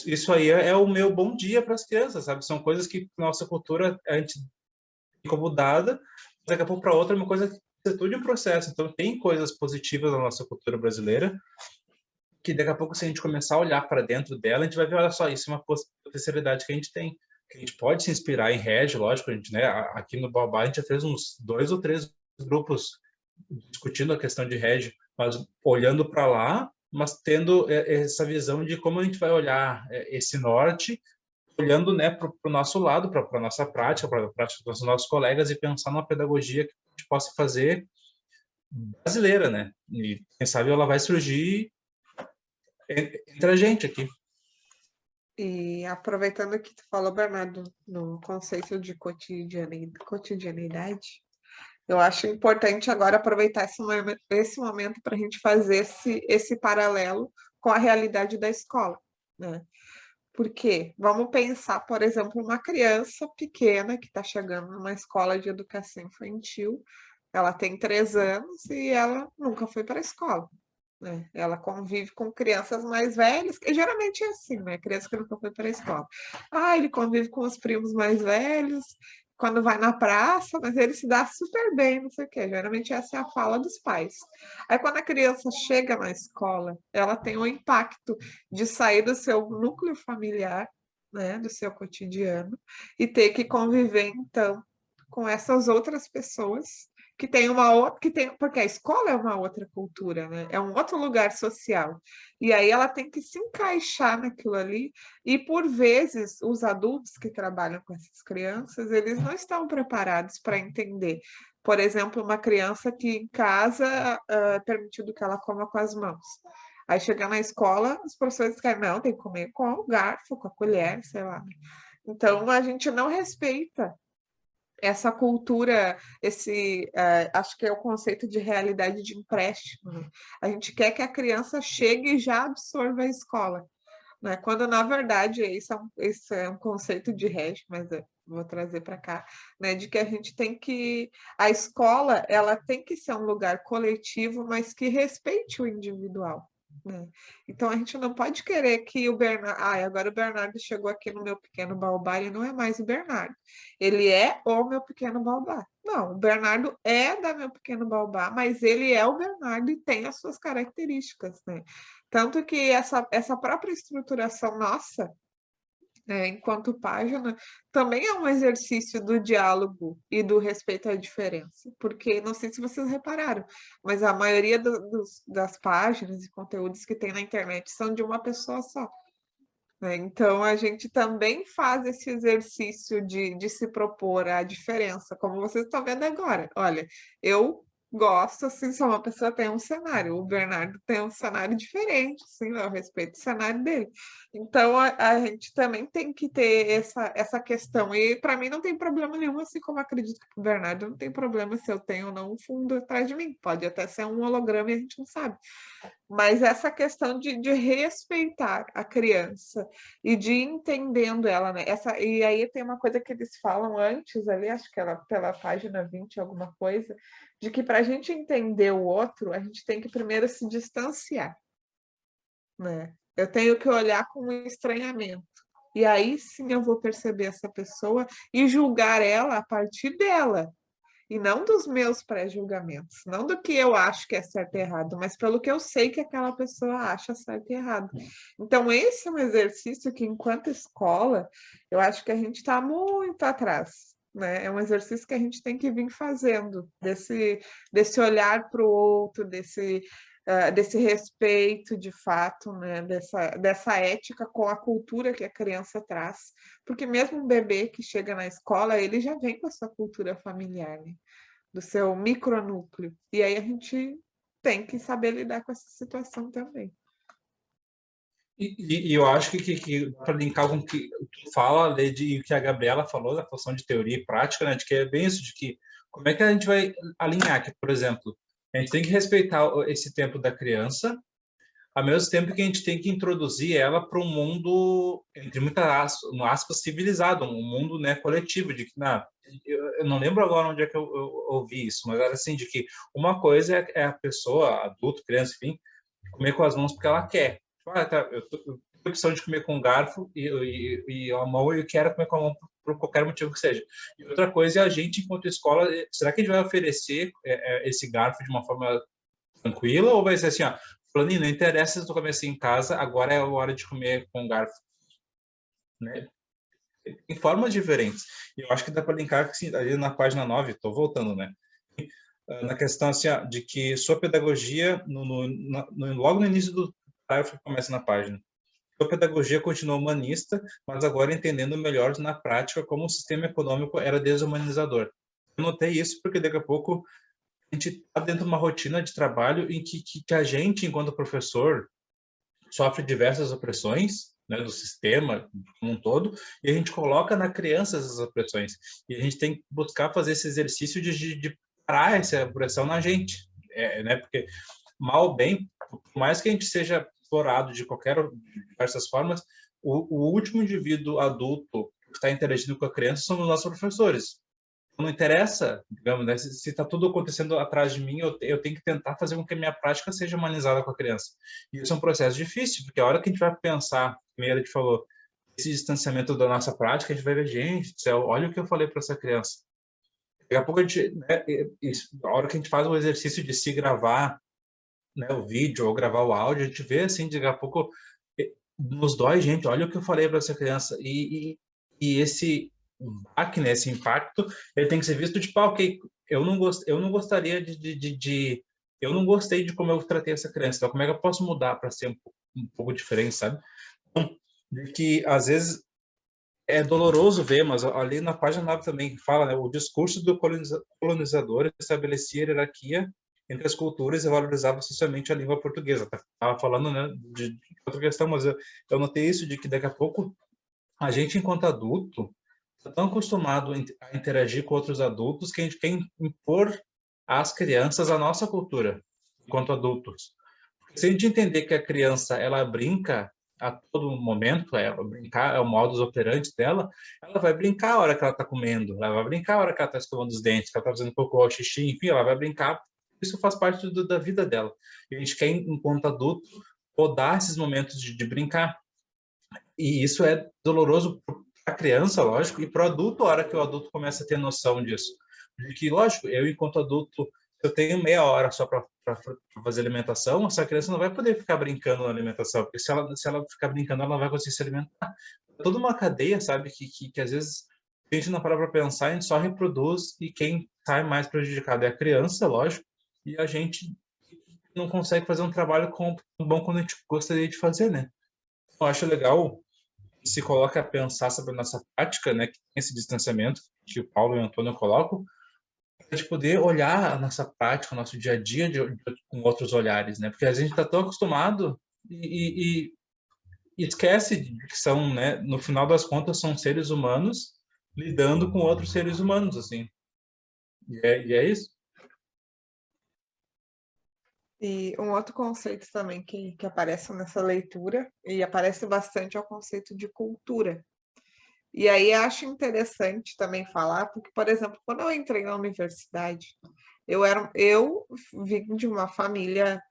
isso aí é o meu bom dia para as crianças, sabe? São coisas que nossa cultura a gente tem como dada, daqui a pouco para outra é uma coisa que é tudo um processo. Então tem coisas positivas na nossa cultura brasileira que daqui a pouco, se a gente começar a olhar para dentro dela, a gente vai ver, olha só, isso é uma potencialidade que a gente tem, que a gente pode se inspirar em Reggio, lógico, a gente, né, aqui no Baobá a gente já fez uns 2 ou 3 grupos discutindo a questão de Reggio, mas olhando para lá, mas tendo essa visão de como a gente vai olhar esse norte, olhando, né, para o nosso lado, para a nossa prática, para a prática dos nossos colegas, e pensar numa pedagogia que a gente possa fazer brasileira, né? E quem sabe ela vai surgir entre a gente aqui. E aproveitando que tu falou, Bernardo, no conceito de cotidianidade, eu acho importante agora aproveitar esse momento para a gente fazer esse paralelo com a realidade da escola, né? Porque vamos pensar, por exemplo, uma criança pequena que está chegando numa escola de educação infantil, ela tem 3 anos e ela nunca foi para a escola, né? Ela convive com crianças mais velhas, que geralmente é assim, né? Criança que nunca foi para a escola. Ele convive com os primos mais velhos quando vai na praça, mas ele se dá super bem, não sei o quê. Geralmente essa é a fala dos pais. Aí quando a criança chega na escola, ela tem o impacto de sair do seu núcleo familiar, né, do seu cotidiano, e ter que conviver, então, com essas outras pessoas que tem uma outra, que tem, porque a escola é uma outra cultura, né? É um outro lugar social. E aí ela tem que se encaixar naquilo ali, e por vezes os adultos que trabalham com essas crianças, eles não estão preparados para entender. Por exemplo, uma criança que em casa é permitido que ela coma com as mãos. Aí chega na escola, os professores querem, não, tem que comer com o garfo, com a colher, sei lá. Então a gente não respeita essa cultura, acho que é o conceito de realidade de empréstimo, né? A gente quer que a criança chegue e já absorva a escola, né? Quando, na verdade, isso é um conceito de Resch, mas eu vou trazer para cá, né? De que a gente tem que... A escola, ela tem que ser um lugar coletivo, mas que respeite o individual, né? Então, a gente não pode querer que o Bernardo... agora o Bernardo chegou aqui no meu pequeno baobá e não é mais o Bernardo. Ele é o meu pequeno baobá. Não, o Bernardo é da meu pequeno baobá, mas ele é o Bernardo e tem as suas características, né? Tanto que essa própria estruturação nossa, né, enquanto página, também é um exercício do diálogo e do respeito à diferença. Porque, não sei se vocês repararam, mas a maioria das páginas e conteúdos que tem na internet são de uma pessoa só, né? Então, a gente também faz esse exercício de se propor a diferença, como vocês estão vendo agora. Olha, eu gosto, assim, sou uma pessoa que tem um cenário, o Bernardo tem um cenário diferente, assim, eu respeito o cenário dele. Então, a gente também tem que ter essa questão, e para mim não tem problema nenhum, assim como acredito que o Bernardo não tem problema se eu tenho ou não um fundo atrás de mim, pode até ser um holograma e a gente não sabe. Mas essa questão de respeitar a criança e de ir entendendo ela, né? E aí tem uma coisa que eles falam antes ali, acho que ela pela página 20, alguma coisa, de que para a gente entender o outro, a gente tem que primeiro se distanciar, né? Eu tenho que olhar com um estranhamento. E aí sim eu vou perceber essa pessoa e julgar ela a partir dela, e não dos meus pré-julgamentos, não do que eu acho que é certo e errado, mas pelo que eu sei que aquela pessoa acha certo e errado. Então, esse é um exercício que, enquanto escola, eu acho que a gente está muito atrás, né? É um exercício que a gente tem que vir fazendo, desse olhar para o outro, desse respeito de fato, né? Dessa ética com a cultura que a criança traz, porque mesmo um bebê que chega na escola, ele já vem com a sua cultura familiar, né? Do seu micronúcleo. E aí a gente tem que saber lidar com essa situação também. E eu acho que para linkar com o que tu fala, Lady, e o que a Gabriela falou da função de teoria e prática, né, de que é bem isso, de que como é que a gente vai alinhar que, por exemplo, a gente tem que respeitar esse tempo da criança, ao mesmo tempo que a gente tem que introduzir ela para um mundo, entre muitas aspas, civilizado, um mundo, né, coletivo, de que, eu não lembro agora onde é que eu ouvi isso, mas era assim, de que uma coisa é a pessoa, adulto, criança, enfim, comer com as mãos porque ela quer. Tá, eu tenho a opção de comer com garfo e a mão eu quero comer com a mão por qualquer motivo que seja. E outra coisa é a gente, enquanto escola, será que a gente vai oferecer esse garfo de uma forma tranquila ou vai ser assim, ó, falando, não interessa se tu comer assim em casa, agora é a hora de comer com garfo, né? Tem formas diferentes. E eu acho que dá para linkar assim, ali na página 9, estou voltando, né? Na questão assim, ó, de que sua pedagogia, logo no início do parágrafo que começa na página, sua pedagogia continua humanista, mas agora entendendo melhor na prática como o sistema econômico era desumanizador. Eu notei isso porque daqui a pouco a gente está dentro de uma rotina de trabalho em que a gente, enquanto professor, sofre diversas opressões, né, do sistema como um todo, e a gente coloca na criança essas opressões. E a gente tem que buscar fazer esse exercício de parar essa opressão na gente, né? Porque, mal ou bem, por mais que a gente seja explorado de diversas formas, o último indivíduo adulto que está interagindo com a criança são os nossos professores. Não interessa, digamos, né? Se está tudo acontecendo atrás de mim, eu tenho que tentar fazer com que a minha prática seja humanizada com a criança. E isso é um processo difícil, porque a hora que a gente vai pensar, como a gente falou, esse distanciamento da nossa prática, a gente vai ver, gente do céu, olha o que eu falei para essa criança. Daqui a pouco a gente, né, a hora que a gente faz o exercício de se gravar, né, o vídeo ou gravar o áudio, a gente vê assim, daqui a pouco nos dói, gente, olha o que eu falei para essa criança. E esse baque, né, esse impacto, ele tem que ser visto tipo, ok, eu não gostaria eu não gostei de como eu tratei essa criança, então como é que eu posso mudar para ser um pouco diferente, sabe? Então, de que às vezes é doloroso ver, mas ali na página 9 também fala, né, o discurso do colonizador estabelecia hierarquia entre as culturas e valorizava socialmente a língua portuguesa. Estava falando, né, de outra questão, mas eu notei isso, de que daqui a pouco a gente, enquanto adulto, está tão acostumado a interagir com outros adultos que a gente quer impor às crianças a nossa cultura, enquanto adultos. Porque se a gente entender que a criança, ela brinca a todo momento, brincar é o modus operandi dela, ela vai brincar a hora que ela está comendo, ela vai brincar a hora que ela está escovando os dentes, que ela está fazendo cocô, xixi, enfim, ela vai brincar, isso faz parte da vida dela. E a gente quer, enquanto adulto, podar esses momentos de brincar. E isso é doloroso para a criança, lógico, e para o adulto, a hora que o adulto começa a ter noção disso. De que, lógico, eu, enquanto adulto, eu tenho meia hora só para fazer alimentação, essa criança não vai poder ficar brincando na alimentação, porque se ela ficar brincando, ela não vai conseguir se alimentar. É toda uma cadeia, sabe, que às vezes a gente não para para pensar, a gente só reproduz, e quem sai mais prejudicado é a criança, lógico, e a gente não consegue fazer um trabalho tão bom quanto a gente gostaria de fazer, né? Eu acho legal se coloca a pensar sobre a nossa prática, né, que tem esse distanciamento que o Paulo e o Antônio colocam, para a gente poder olhar a nossa prática, o nosso dia a dia com outros olhares, né? Porque a gente está tão acostumado e esquece de que são, né, no final das contas, são seres humanos lidando com outros seres humanos, assim. E é isso. E um outro conceito também que aparece nessa leitura, e aparece bastante, é o conceito de cultura. E aí acho interessante também falar, porque, por exemplo, quando eu entrei na universidade, eu vim de uma família,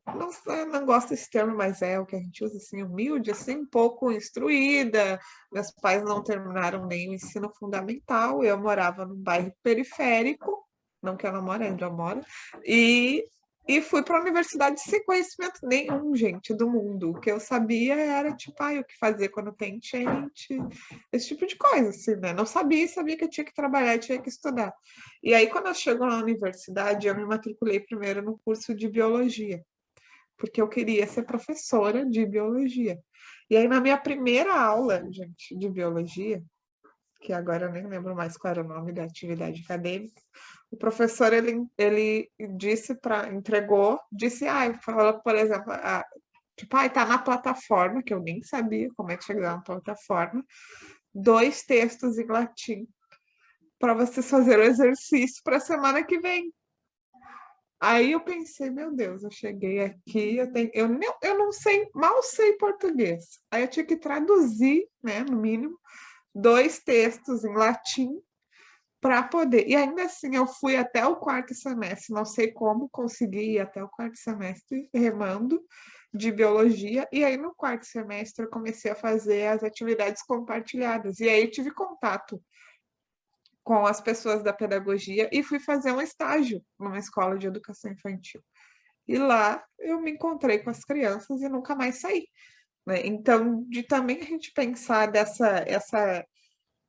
não gosto desse termo, mas é o que a gente usa, assim, humilde, assim, pouco instruída. Meus pais não terminaram nem o ensino fundamental, eu morava num bairro periférico, não que eu não moro, onde eu moro, e fui para a universidade sem conhecimento nenhum, gente, do mundo. O que eu sabia era, tipo, o que fazer quando tem enchente, esse tipo de coisa, assim, né? Não sabia, sabia que eu tinha que trabalhar e tinha que estudar. E aí, quando eu chego na universidade, eu me matriculei primeiro no curso de biologia, porque eu queria ser professora de biologia. E aí, na minha primeira aula, gente, de biologia, que agora eu nem lembro mais qual era o nome da atividade acadêmica, o professor, ele disse, falou, por exemplo, tipo, tá na plataforma, que eu nem sabia como é que chegava na plataforma, 2 textos em latim para vocês fazerem o exercício para a semana que vem. Aí eu pensei, meu Deus, eu cheguei aqui, eu não sei, mal sei português. Aí eu tinha que traduzir, né, no mínimo, 2 textos em latim para poder. E ainda assim, eu fui até o 4º semestre, não sei como consegui ir até o 4º semestre remando de biologia. E aí, no 4º semestre, eu comecei a fazer as atividades compartilhadas. E aí, tive contato com as pessoas da pedagogia e fui fazer um estágio numa escola de educação infantil. E lá eu me encontrei com as crianças e nunca mais saí, né? Então, de também a gente pensar essa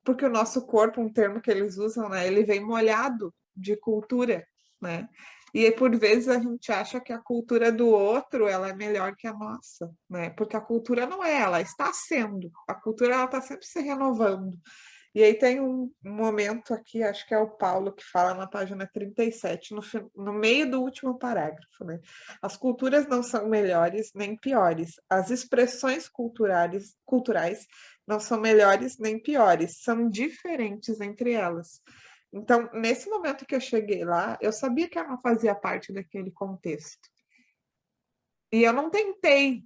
porque o nosso corpo, um termo que eles usam, né, ele vem molhado de cultura, né? E por vezes a gente acha que a cultura do outro ela é melhor que a nossa, né? Porque a cultura não é, ela está sendo. A cultura ela está sempre se renovando. E aí tem um momento aqui, acho que é o Paulo que fala na página 37, no meio do último parágrafo, né? As culturas não são melhores nem piores. As expressões culturais não são melhores nem piores, são diferentes entre elas. Então, nesse momento que eu cheguei lá, eu sabia que eu não fazia parte daquele contexto. E eu não tentei,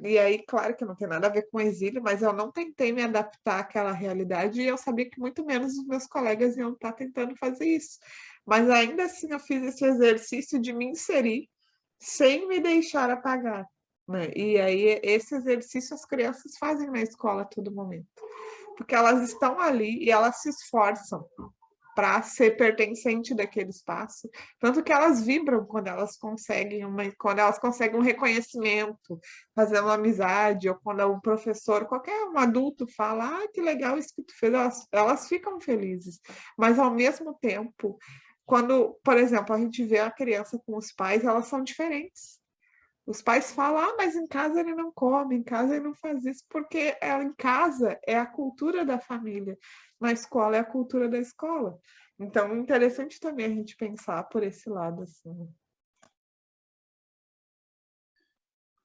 e aí, claro que não tem nada a ver com exílio, mas eu não tentei me adaptar àquela realidade e eu sabia que muito menos os meus colegas iam estar tentando fazer isso. Mas ainda assim eu fiz esse exercício de me inserir sem me deixar apagar, né? E aí esse exercício as crianças fazem na escola a todo momento, porque elas estão ali e elas se esforçam para ser pertencente daquele espaço, tanto que elas vibram quando elas conseguem um reconhecimento, fazer uma amizade, ou quando o professor, qualquer um adulto fala, que legal isso que tu fez, elas ficam felizes, mas ao mesmo tempo, quando, por exemplo, a gente vê a criança com os pais, elas são diferentes. Os pais falam, mas em casa ele não come, em casa ele não faz isso, porque em casa é a cultura da família, na escola é a cultura da escola. Então, é interessante também a gente pensar por esse lado, assim.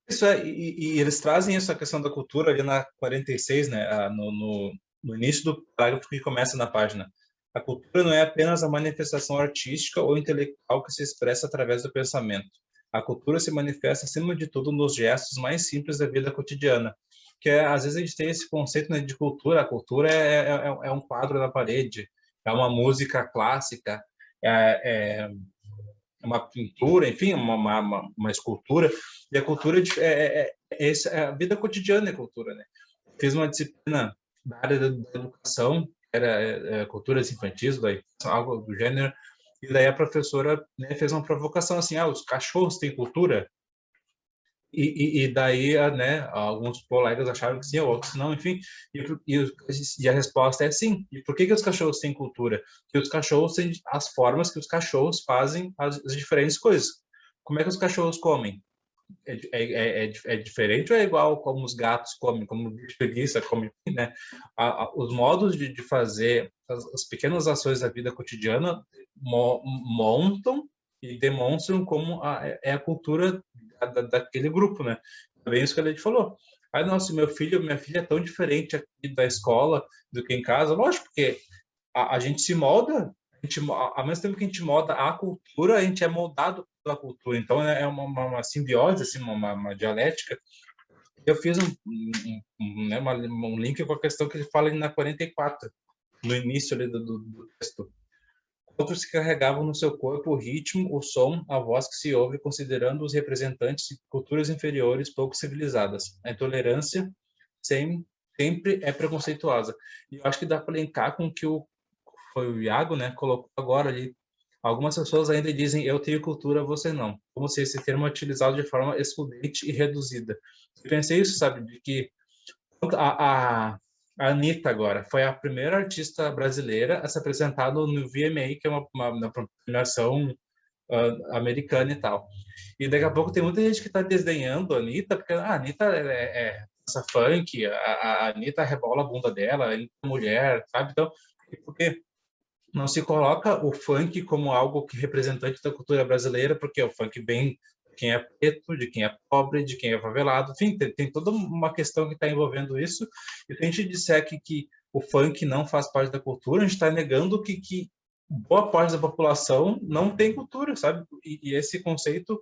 Isso é, e eles trazem essa questão da cultura ali na 46, né, no início do parágrafo que começa na página. A cultura não é apenas a manifestação artística ou intelectual que se expressa através do pensamento. A cultura se manifesta, acima de tudo, nos gestos mais simples da vida cotidiana. Que às vezes a gente tem esse conceito, né, de cultura. A cultura é um quadro na parede, é uma música clássica, é uma pintura, enfim, uma escultura. E a cultura a vida cotidiana é cultura, né? Fiz uma disciplina da área da educação, era culturas infantis, daí, algo do gênero, e daí a professora, né, fez uma provocação assim, os cachorros têm cultura? E daí, né, alguns colegas acharam que sim, outros não, enfim, e a resposta é sim. E por que os cachorros têm cultura? Porque os cachorros têm as formas que os cachorros fazem as diferentes coisas. Como é que os cachorros comem? É diferente ou é igual como os gatos comem, como o preguiça come, né? Os modos de fazer as pequenas ações da vida cotidiana montam e demonstram como é a cultura daquele grupo, né? É bem isso que a gente falou. Aí, nossa, minha filha é tão diferente aqui da escola do que em casa. Lógico, porque a gente se molda, ao mesmo tempo que a gente molda a cultura, a gente é moldado pela cultura. Então, é uma simbiose, assim, uma dialética. Eu fiz né, um link com a questão que ele fala ali na 44, no início ali do texto. Outros que carregavam no seu corpo o ritmo, o som, a voz que se ouve, considerando os representantes de culturas inferiores pouco civilizadas. A intolerância sempre é preconceituosa. E eu acho que dá para linkar com o que foi o Iago, né, colocou agora ali. Algumas pessoas ainda dizem eu tenho cultura, você não. Como se esse termo é utilizado de forma excludente e reduzida. Eu pensei isso, sabe, de que a Anitta agora foi a primeira artista brasileira a se apresentar no VMA, que é uma premiação americana e tal. E daqui a pouco tem muita gente que está desdenhando a Anitta, porque a Anitta é essa funk, a Anitta rebola a bunda dela, é mulher, sabe? Então, porque não se coloca o funk como algo que é representante da cultura brasileira, porque o funk vem de quem é preto, de quem é pobre, de quem é favelado, enfim, tem toda uma questão que está envolvendo isso. E se a gente disser que o funk não faz parte da cultura, a gente está negando que boa parte da população não tem cultura, sabe? E esse conceito,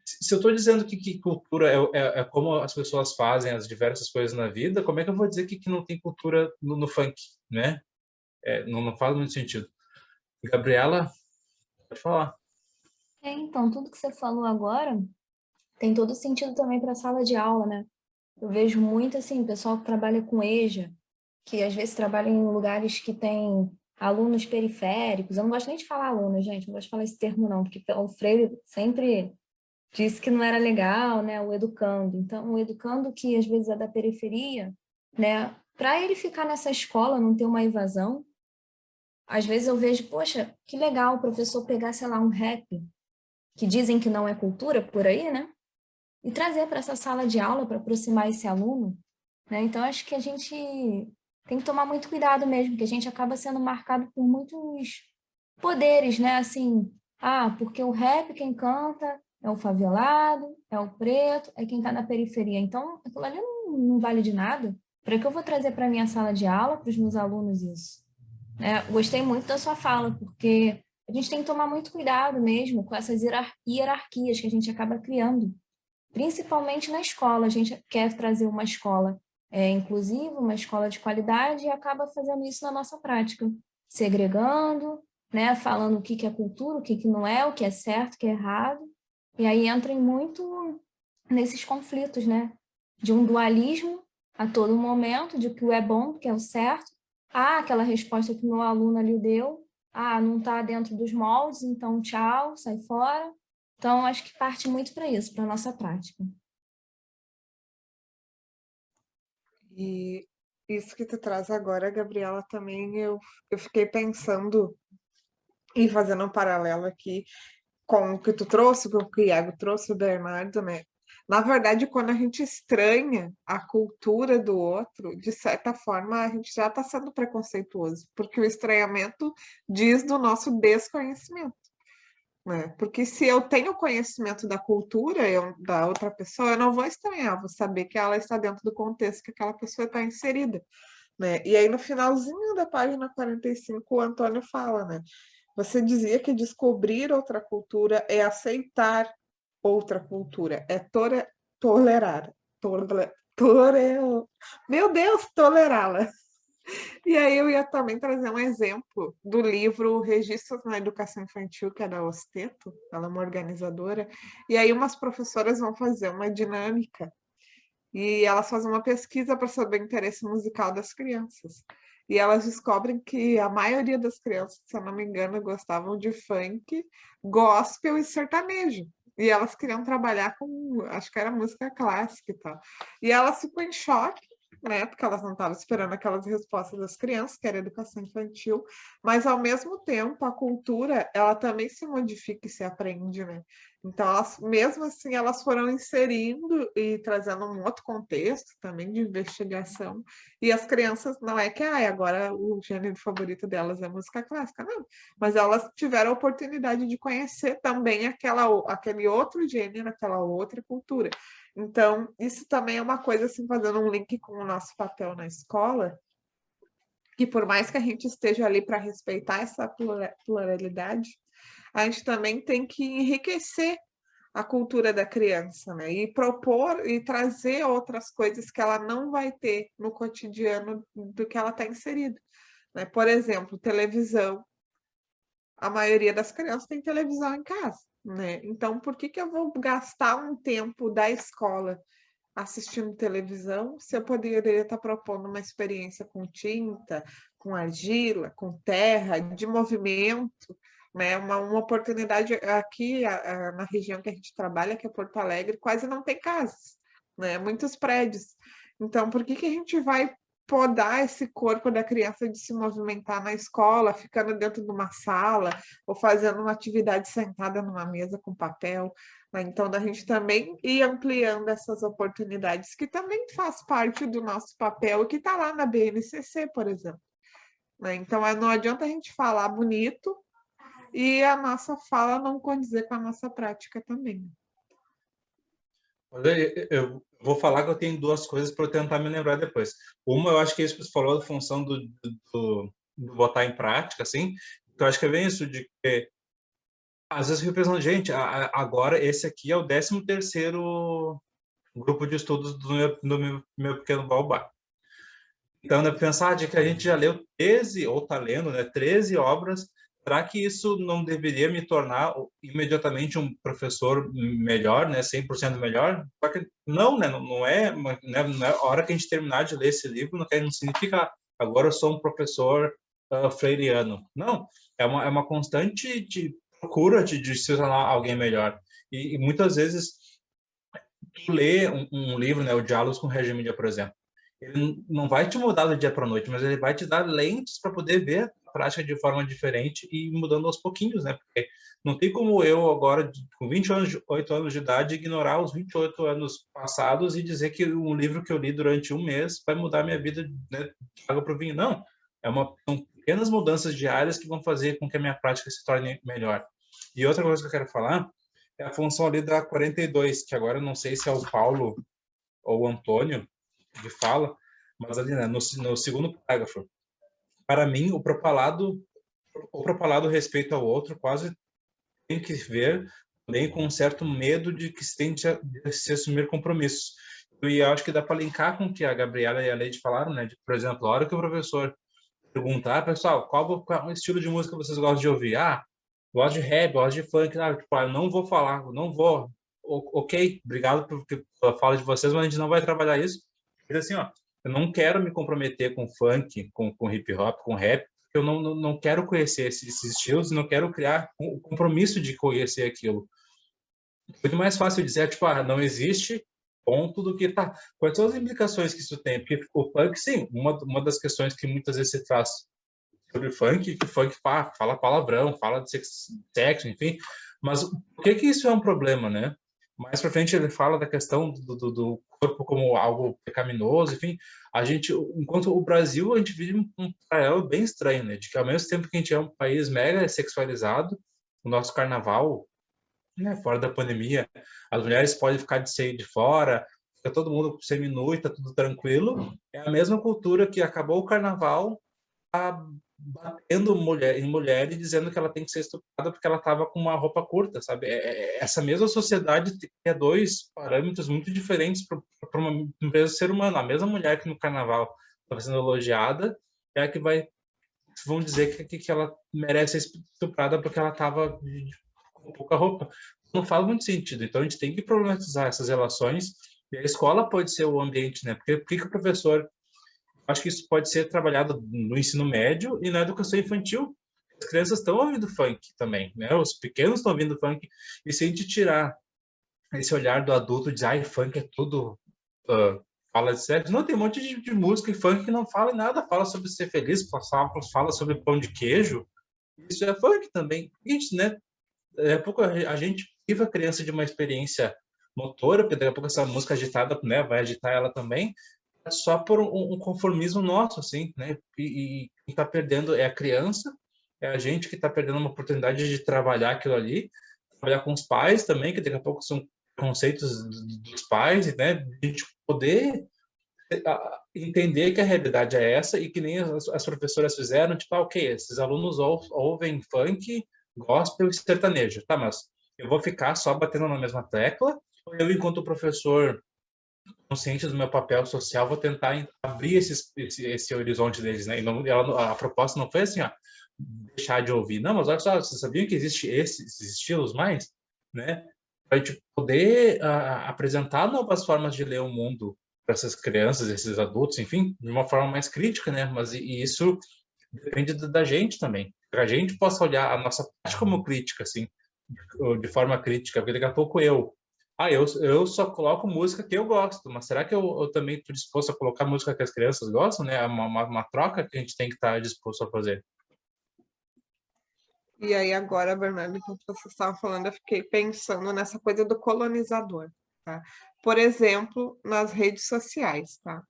se eu estou dizendo que cultura é como as pessoas fazem as diversas coisas na vida, como é que eu vou dizer que não tem cultura no funk, né? Não faz muito sentido. Gabriela, pode falar. Então, tudo que você falou agora tem todo sentido também para a sala de aula, né? Eu vejo muito, assim, pessoal que trabalha com EJA, que às vezes trabalha em lugares que tem alunos periféricos. Eu não gosto nem de falar alunos, gente, não gosto de falar esse termo não, porque o Freire sempre disse que não era legal, né, o educando. Então, o educando que às vezes é da periferia, né, para ele ficar nessa escola, não ter uma evasão, às vezes eu vejo, poxa, que legal o professor pegar, sei lá, um rap, que dizem que não é cultura por aí, né, e trazer para essa sala de aula para aproximar esse aluno, né? Então, acho que a gente tem que tomar muito cuidado mesmo, porque a gente acaba sendo marcado por muitos poderes, né? Assim, porque o rap quem canta é o favelado, é o preto, é quem está na periferia. Então, aquilo ali não vale de nada. Para que eu vou trazer para a minha sala de aula, para os meus alunos isso? Gostei muito da sua fala, porque a gente tem que tomar muito cuidado mesmo com essas hierarquias que a gente acaba criando, principalmente na escola. A gente quer trazer uma escola inclusiva, uma escola de qualidade, e acaba fazendo isso na nossa prática, segregando, né, falando o que é cultura, o que não é, o que é certo, o que é errado, e aí entra em nesses conflitos, né? De um dualismo a todo momento, de que o é bom, que é o certo. Aquela resposta que o meu aluno ali deu, não está dentro dos moldes, então tchau, sai fora. Então, acho que parte muito para isso, para a nossa prática. E isso que tu traz agora, Gabriela, também eu fiquei pensando e fazendo um paralelo aqui com o que tu trouxe, com o que o Iago trouxe, o Bernardo, né? Na verdade, quando a gente estranha a cultura do outro, de certa forma, a gente já está sendo preconceituoso, porque o estranhamento diz do nosso desconhecimento, né? Porque se eu tenho conhecimento da cultura da outra pessoa, eu não vou estranhar, vou saber que ela está dentro do contexto que aquela pessoa está inserida, né? E aí, no finalzinho da página 45, o Antônio fala, né? Você dizia que descobrir outra cultura é aceitar outra cultura, é tolerar, meu Deus, tolerá-la. E aí eu ia também trazer um exemplo do livro Registros na Educação Infantil, que é da Osteto, ela é uma organizadora, e aí umas professoras vão fazer uma dinâmica e elas fazem uma pesquisa para saber o interesse musical das crianças. E elas descobrem que a maioria das crianças, se eu não me engano, gostavam de funk, gospel e sertanejo. E elas queriam trabalhar com, acho que era música clássica e tal. E elas ficam em choque, né? Porque elas não estavam esperando aquelas respostas das crianças, que era educação infantil, mas ao mesmo tempo a cultura, ela também se modifica e se aprende, né? Então, elas, mesmo assim, elas foram inserindo e trazendo um outro contexto também de investigação. E as crianças, não é que agora o gênero favorito delas é música clássica, não. Mas elas tiveram a oportunidade de conhecer também aquele outro gênero, aquela outra cultura. Então, isso também é uma coisa, assim, fazendo um link com o nosso papel na escola, que por mais que a gente esteja ali para respeitar essa pluralidade, a gente também tem que enriquecer a cultura da criança, né? E propor e trazer outras coisas que ela não vai ter no cotidiano do que ela está inserida, né? Por exemplo, televisão. A maioria das crianças tem televisão em casa, né? Então, por que eu vou gastar um tempo da escola assistindo televisão se eu poderia estar propondo uma experiência com tinta, com argila, com terra, de movimento, né? Uma oportunidade aqui na região que a gente trabalha, que é Porto Alegre, quase não tem casas, né? Muitos prédios. Então, por que a gente vai podar esse corpo da criança de se movimentar na escola, ficando dentro de uma sala ou fazendo uma atividade sentada numa mesa com papel, né? Então, da gente também ir ampliando essas oportunidades, que também faz parte do nosso papel, que está lá na BNCC, por exemplo, né? Então, não adianta a gente falar bonito e a nossa fala não condizer com a nossa prática também. Eu vou falar que eu tenho duas coisas para eu tentar me lembrar depois. Uma, eu acho que é isso que você falou, da função do botar em prática, assim, que eu acho que é bem isso, de que às vezes eu fico pensando, gente, agora esse aqui é o 13º grupo de estudos do meu pequeno baobá. Então, né, pensar de que a gente já leu 13, ou está lendo, né, 13 obras, será que isso não deveria me tornar imediatamente um professor melhor, né, 100% melhor? Porque não, né, não é a hora que a gente terminar de ler esse livro, não significa agora eu sou um professor freiriano. Não, é uma constante de procura de se tornar alguém melhor. E muitas vezes tu lê um livro, né, o Diálogos com Regimídia, por exemplo, ele não vai te mudar do dia para a noite, mas ele vai te dar lentes para poder ver a prática de forma diferente e mudando aos pouquinhos, né? Porque não tem como eu agora, com 28 anos de idade, ignorar os 28 anos passados e dizer que um livro que eu li durante um mês vai mudar a minha vida, né, de água para o vinho. Não, são pequenas mudanças diárias que vão fazer com que a minha prática se torne melhor. E outra coisa que eu quero falar é a função ali da 42, que agora eu não sei se é o Paulo ou o Antônio que fala, mas ali, né, no segundo parágrafo, para mim, o propalado respeito ao outro quase tem que ver também com um certo medo de que se tem de se assumir compromissos. E eu acho que dá para linkar com o que a Gabriela e a Leide falaram, né? Por exemplo, a hora que o professor perguntar, pessoal, qual estilo de música vocês gostam de ouvir? Gosto de rap, gosto de funk. Tipo, eu não vou falar, não vou ok, obrigado pela fala de vocês, mas a gente não vai trabalhar isso. Mas assim, ó, eu não quero me comprometer com funk, com hip hop, com rap, porque eu não quero conhecer esses estilos e não quero criar o compromisso de conhecer aquilo. É muito mais fácil dizer, tipo, não existe ponto do que tá. Quais são as implicações que isso tem? Porque o funk, sim, uma das questões que muitas vezes se traz sobre funk, que o funk fala palavrão, fala de sexo, enfim, mas por que isso é um problema, né? Mais para frente ele fala da questão do corpo como algo pecaminoso, enfim, a gente, enquanto o Brasil, a gente vive um paralelo bem estranho, né? De que ao mesmo tempo que a gente é um país mega sexualizado, o nosso carnaval, né, fora da pandemia, as mulheres podem ficar de seio de fora, fica todo mundo seminu e tá tudo tranquilo, é a mesma cultura que acabou o carnaval, tá batendo em mulher e dizendo que ela tem que ser estuprada porque ela estava com uma roupa curta, sabe? Essa mesma sociedade tem dois parâmetros muito diferentes para um mesmo ser humano. A mesma mulher que no carnaval está sendo elogiada é a que vão dizer que ela merece ser estuprada porque ela estava com pouca roupa. Não faz muito sentido. Então a gente tem que problematizar essas relações e a escola pode ser o ambiente, né? Porque por que o professor, acho que isso pode ser trabalhado no ensino médio e na educação infantil. As crianças estão ouvindo funk também, né? Os pequenos estão ouvindo funk. E se a gente tirar esse olhar do adulto de, funk é tudo fala de sexo. Não, tem um monte de música e funk que não fala nada. Fala sobre ser feliz, fala sobre pão de queijo. Isso é funk também. A gente, né? Daqui a pouco a gente priva a criança de uma experiência motora, porque daqui a pouco essa música agitada, né, vai agitar ela também, só por um conformismo nosso, assim, né? E quem está perdendo é a criança, é a gente que está perdendo uma oportunidade de trabalhar aquilo ali, trabalhar com os pais também, que daqui a pouco são conceitos dos pais, né? De a gente poder entender que a realidade é essa e que nem as professoras fizeram, tipo, ok, esses alunos ouvem funk, gospel e sertanejo, tá, mas eu vou ficar só batendo na mesma tecla, ou eu, enquanto professor, consciente do meu papel social, vou tentar abrir esse horizonte deles, né? E não, a proposta não foi assim, deixar de ouvir. Não, mas olha só, vocês sabiam que existem esses estilos mais, né? Para a gente poder apresentar novas formas de ler o mundo para essas crianças, esses adultos, enfim, de uma forma mais crítica, né? Mas e isso depende da gente também. Que a gente possa olhar a nossa parte como crítica, assim, de forma crítica, porque daqui a pouco eu só coloco música que eu gosto, mas será que eu também estou disposto a colocar música que as crianças gostam, né? É uma troca que a gente tem que estar disposto a fazer. E aí agora, Bernardo, enquanto você estava falando, eu fiquei pensando nessa coisa do colonizador, tá? Por exemplo, nas redes sociais, tá?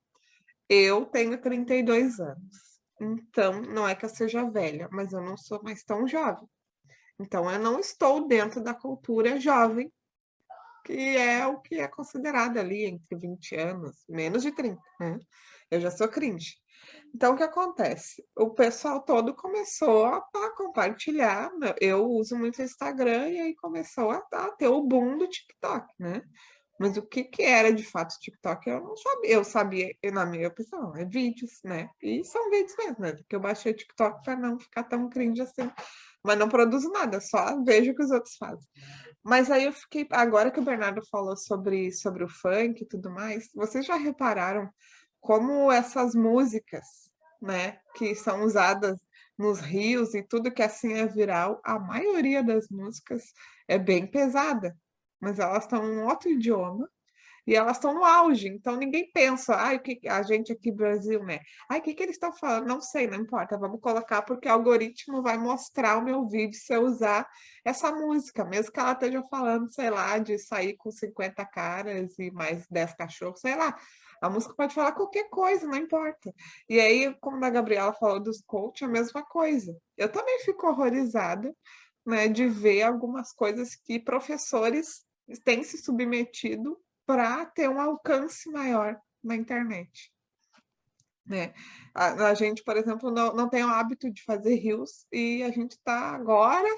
Eu tenho 32 anos, então não é que eu seja velha, mas eu não sou mais tão jovem. Então eu não estou dentro da cultura jovem, que é o que é considerado ali entre 20 anos, menos de 30, né? Eu já sou cringe. Então, o que acontece? O pessoal todo começou a compartilhar, né? Eu uso muito o Instagram e aí começou a ter o boom do TikTok, né? Mas o que era de fato o TikTok eu não sabia. Eu sabia, na minha opinião, é vídeos, né? E são vídeos mesmo, né? Porque eu baixei o TikTok para não ficar tão cringe assim. Mas não produzo nada, só vejo o que os outros fazem. Mas aí eu fiquei, agora que o Bernardo falou sobre o funk e tudo mais, vocês já repararam como essas músicas, né, que são usadas nos rios e tudo que assim é viral, a maioria das músicas é bem pesada, mas elas estão em outro idioma e elas estão no auge, então ninguém pensa, ai, o que a gente aqui no Brasil, né? Ai, o que eles estão falando? Não sei, não importa, vamos colocar porque o algoritmo vai mostrar o meu vídeo se eu usar essa música, mesmo que ela esteja falando, sei lá, de sair com 50 caras e mais 10 cachorros, sei lá. A música pode falar qualquer coisa, não importa. E aí, como a Gabriela falou dos coach, a mesma coisa. Eu também fico horrorizada, né, de ver algumas coisas que professores têm se submetido para ter um alcance maior na internet, né? A gente, por exemplo, não tem o hábito de fazer reels e a gente está agora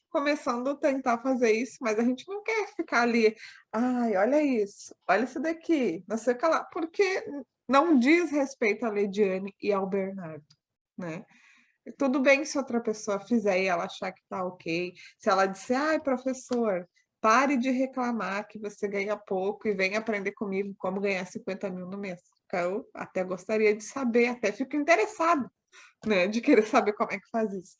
começando a tentar fazer isso, mas a gente não quer ficar ali, ai, olha isso, olha isso daqui, não sei o que lá, porque não diz respeito à Leidiane e ao Bernardo, né? Tudo bem se outra pessoa fizer e ela achar que tá ok, se ela disser, ai, professor, Pare de reclamar que você ganha pouco e venha aprender comigo como ganhar 50 mil no mês. Eu até gostaria de saber, até fico interessado, né, de querer saber como é que faz isso.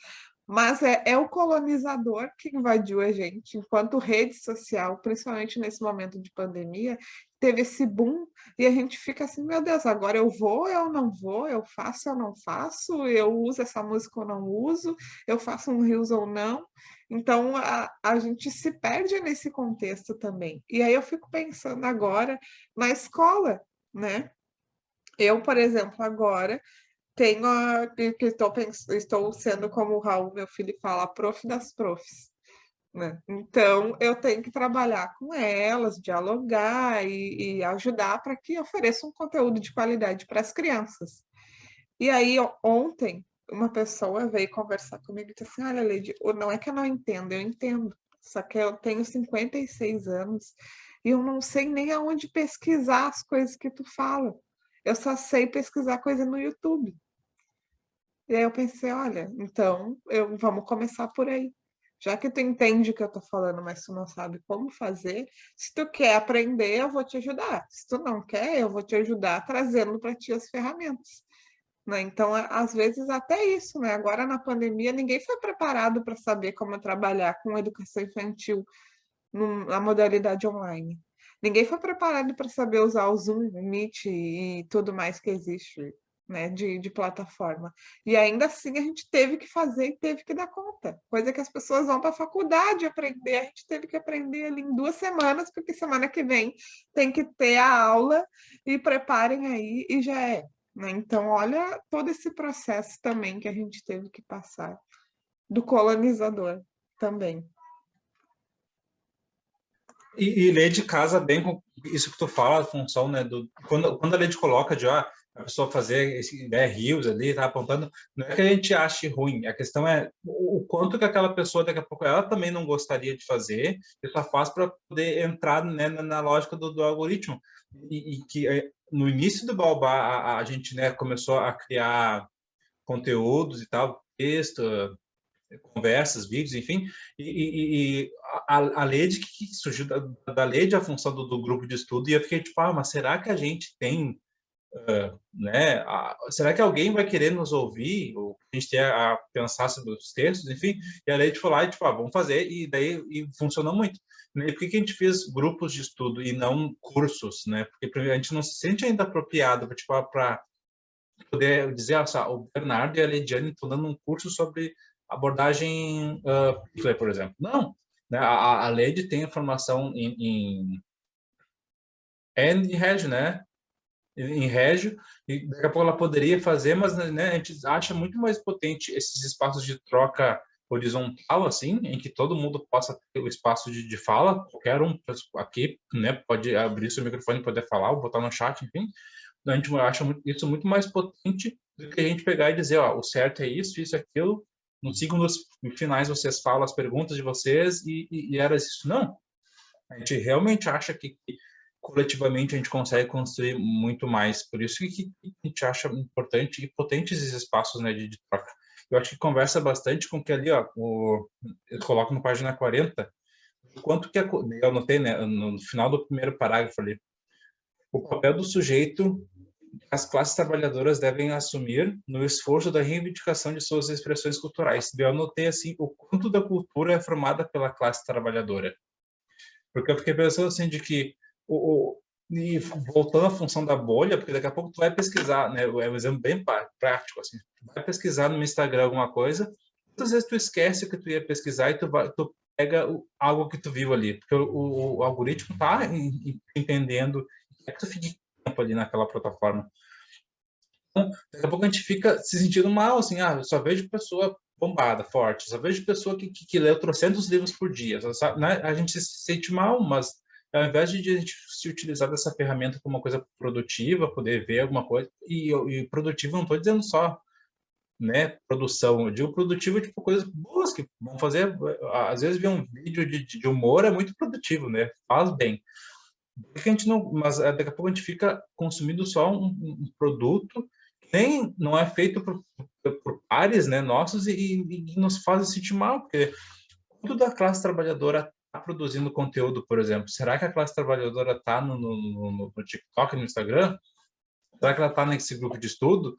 Mas é o colonizador que invadiu a gente, enquanto rede social, principalmente nesse momento de pandemia, teve esse boom e a gente fica assim, meu Deus, agora eu vou, eu não vou, eu faço, eu não faço, eu uso essa música ou não uso, eu faço um reels ou não. Então a gente se perde nesse contexto também. E aí eu fico pensando agora na escola, né? Eu, por exemplo, agora tenho que estou sendo, como o Raul, meu filho, fala, a prof das profs, né? Então, eu tenho que trabalhar com elas, dialogar e ajudar para que ofereça um conteúdo de qualidade para as crianças. E aí, ontem, uma pessoa veio conversar comigo e disse assim, olha, Leide, não é que eu entendo, só que eu tenho 56 anos e eu não sei nem aonde pesquisar as coisas que tu fala. Eu só sei pesquisar coisa no YouTube. E aí eu pensei, olha, então vamos começar por aí. Já que tu entende o que eu tô falando, mas tu não sabe como fazer, se tu quer aprender, eu vou te ajudar. Se tu não quer, eu vou te ajudar trazendo para ti as ferramentas. Né? Então, às vezes, até isso, né? Agora na pandemia, ninguém foi preparado para saber como trabalhar com educação infantil na modalidade online. Ninguém foi preparado para saber usar o Zoom, o Meet e tudo mais que existe, né, de plataforma. E ainda assim a gente teve que fazer e teve que dar conta. Coisa que as pessoas vão para a faculdade aprender, a gente teve que aprender ali em 2 semanas, porque semana que vem tem que ter a aula e preparem aí e já é. Né? Então, olha todo esse processo também que a gente teve que passar do colonizador também. E Lede casa bem com isso que tu fala, a função, né, quando a Lede coloca de, a pessoa fazer esse, né, rios ali, tá apontando, não é que a gente ache ruim, a questão é o quanto que aquela pessoa, daqui a pouco, ela também não gostaria de fazer, e só faz para poder entrar, né, na lógica do algoritmo. E que no início do Baobá, a gente, né, começou a criar conteúdos e tal, texto, conversas, vídeos, enfim, e a Lede que surgiu da Lede, a função do grupo de estudo, e eu fiquei tipo, mas será que a gente tem, né, será que alguém vai querer nos ouvir, ou a gente tem a pensar sobre os textos, enfim, e a Lede foi lá e tipo, vamos fazer, e daí funcionou muito. E por que a gente fez grupos de estudo e não cursos, né, porque a gente não se sente ainda apropriado para poder dizer, o Bernardo e a Lediane estão dando um curso sobre abordagem por exemplo. Não, né? A Ledi tem a formação em Régio, né? Em Régio, e daqui a pouco ela poderia fazer, mas, né, a gente acha muito mais potente esses espaços de troca horizontal, assim, em que todo mundo possa ter o espaço de fala, qualquer um aqui, né, pode abrir seu microfone e poder falar, ou botar no chat, enfim. A gente acha isso muito mais potente do que a gente pegar e dizer, o certo é isso, aquilo. Nos segundos finais vocês falam as perguntas de vocês e era isso. Não. A gente realmente acha que coletivamente a gente consegue construir muito mais. Por isso que a gente acha importante e potente esses espaços, né, de troca. Eu acho que conversa bastante com que ali, eu coloco na página 40, o quanto que eu anotei, né, no final do primeiro parágrafo ali, o papel do sujeito as classes trabalhadoras devem assumir no esforço da reivindicação de suas expressões culturais. Eu anotei assim o quanto da cultura é formada pela classe trabalhadora, porque eu fiquei pensando assim de que e voltando à função da bolha, porque daqui a pouco tu vai pesquisar, né? É um exemplo bem prático assim. Tu vai pesquisar no Instagram alguma coisa, muitas vezes tu esquece o que tu ia pesquisar e tu pega algo que tu viu ali, porque o algoritmo tá entendendo que tu fique tempo ali naquela plataforma. Então, daqui a pouco a gente fica se sentindo mal, assim, eu só vejo pessoa bombada, forte, só vejo pessoa que lê 300 livros por dia, sabe, né? A gente se sente mal, mas ao invés de a gente se utilizar dessa ferramenta como uma coisa produtiva, poder ver alguma coisa, e produtivo não estou dizendo só, né, produção, eu digo produtivo, tipo, coisas boas que vão fazer, às vezes ver um vídeo de humor é muito produtivo, né, faz bem. Porque a gente não, mas daqui a pouco a gente fica consumindo só um produto que nem não é feito por pares, né, nossos e nos faz sentir mal, porque tudo da classe trabalhadora produzindo conteúdo, por exemplo? Será que a classe trabalhadora está no TikTok, no Instagram? Será que ela está nesse grupo de estudo?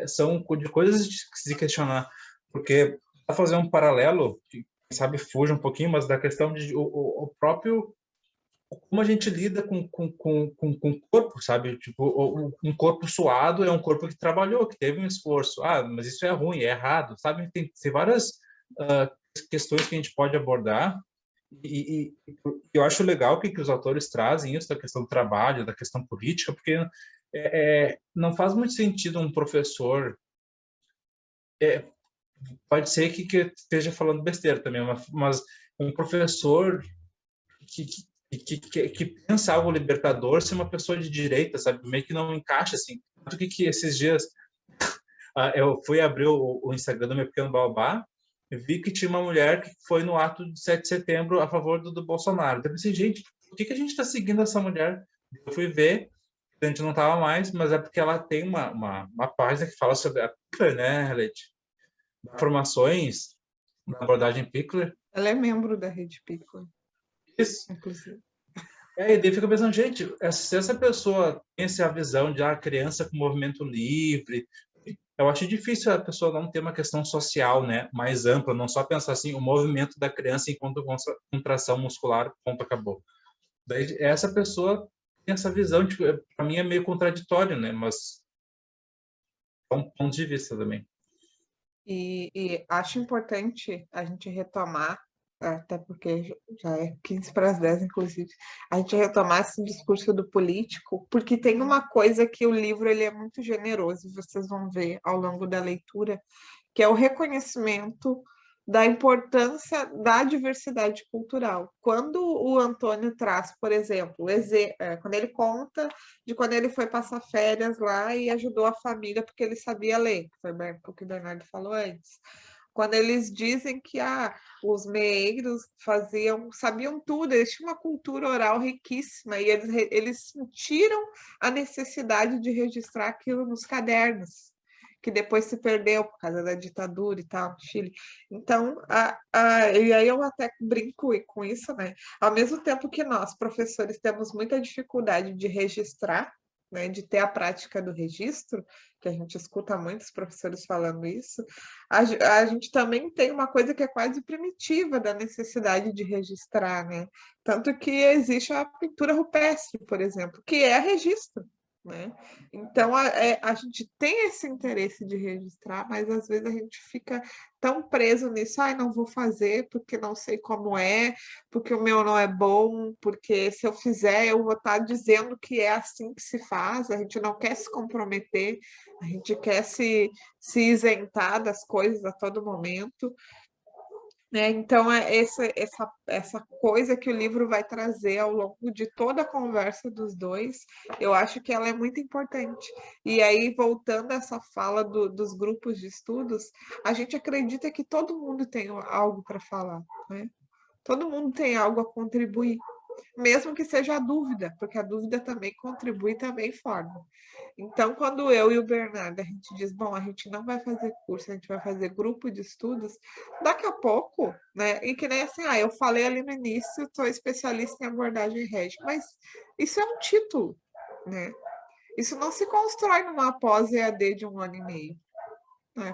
São de coisas de se questionar, porque para fazer um paralelo, que quem sabe fuja um pouquinho, mas da questão de o próprio como a gente lida com o corpo, sabe? Tipo, um corpo suado é um corpo que trabalhou, que teve um esforço. Ah, mas isso é ruim, é errado, sabe? Tem várias questões que a gente pode abordar e eu acho legal que os autores trazem isso da questão do trabalho, da questão política, porque não faz muito sentido um professor pode ser que esteja falando besteira também, mas um professor que pensa algo libertador ser uma pessoa de direita, sabe? Meio que não encaixa, assim. Tanto que esses dias eu fui abrir o Instagram do Meu Pequeno Baobá e vi que tinha uma mulher que foi no ato de 7 de setembro a favor do Bolsonaro. Então, eu pensei, gente, por que a gente está seguindo essa mulher? Eu fui ver, a gente não estava mais, mas é porque ela tem uma página que fala sobre a Pickler, né, Leti? Informações da abordagem Pickler. Ela é membro da Rede Pickler. Isso. Inclusive. E daí fica pensando, gente, se essa pessoa tem essa visão de criança com movimento livre, eu acho difícil a pessoa não ter uma questão social, né, mais ampla, não só pensar assim, o movimento da criança enquanto contração muscular, ponto, acabou. Daí essa pessoa tem essa visão, tipo, para mim é meio contraditório, né, mas é um ponto de vista também. E acho importante a gente retomar, até porque já é 15 para as 10, inclusive, a gente retomar esse discurso do político, porque tem uma coisa que o livro ele é muito generoso, vocês vão ver ao longo da leitura, que é o reconhecimento da importância da diversidade cultural. Quando o Antônio traz, por exemplo, quando ele conta de quando ele foi passar férias lá e ajudou a família porque ele sabia ler, foi o que o Bernardo falou antes. Quando eles dizem que os meeiros sabiam tudo, eles tinham uma cultura oral riquíssima e eles sentiram a necessidade de registrar aquilo nos cadernos, que depois se perdeu por causa da ditadura e tal no Chile. Então, e aí eu até brinco com isso, né? Ao mesmo tempo que nós, professores, temos muita dificuldade de registrar, né, de ter a prática do registro, que a gente escuta muitos professores falando isso, a gente também tem uma coisa que é quase primitiva da necessidade de registrar, né? Tanto que existe a pintura rupestre, por exemplo, que é registro, né? Então, a gente tem esse interesse de registrar, mas às vezes a gente fica tão preso nisso, não vou fazer porque não sei como é, porque o meu não é bom, porque se eu fizer eu vou estar dizendo que é assim que se faz, a gente não quer se comprometer, a gente quer se isentar das coisas a todo momento. Então, essa coisa que o livro vai trazer ao longo de toda a conversa dos dois, eu acho que ela é muito importante. E aí, voltando a essa fala dos grupos de estudos, a gente acredita que todo mundo tem algo para falar, né? Todo mundo tem algo a contribuir, mesmo que seja a dúvida, porque a dúvida também contribui, também forma. Então, quando eu e o Bernardo, a gente diz, bom, a gente não vai fazer curso, a gente vai fazer grupo de estudos, daqui a pouco, né? E que nem assim, eu falei ali no início, sou especialista em abordagem REG, mas isso é um título, né? Isso não se constrói numa pós-EAD de 1 ano e meio.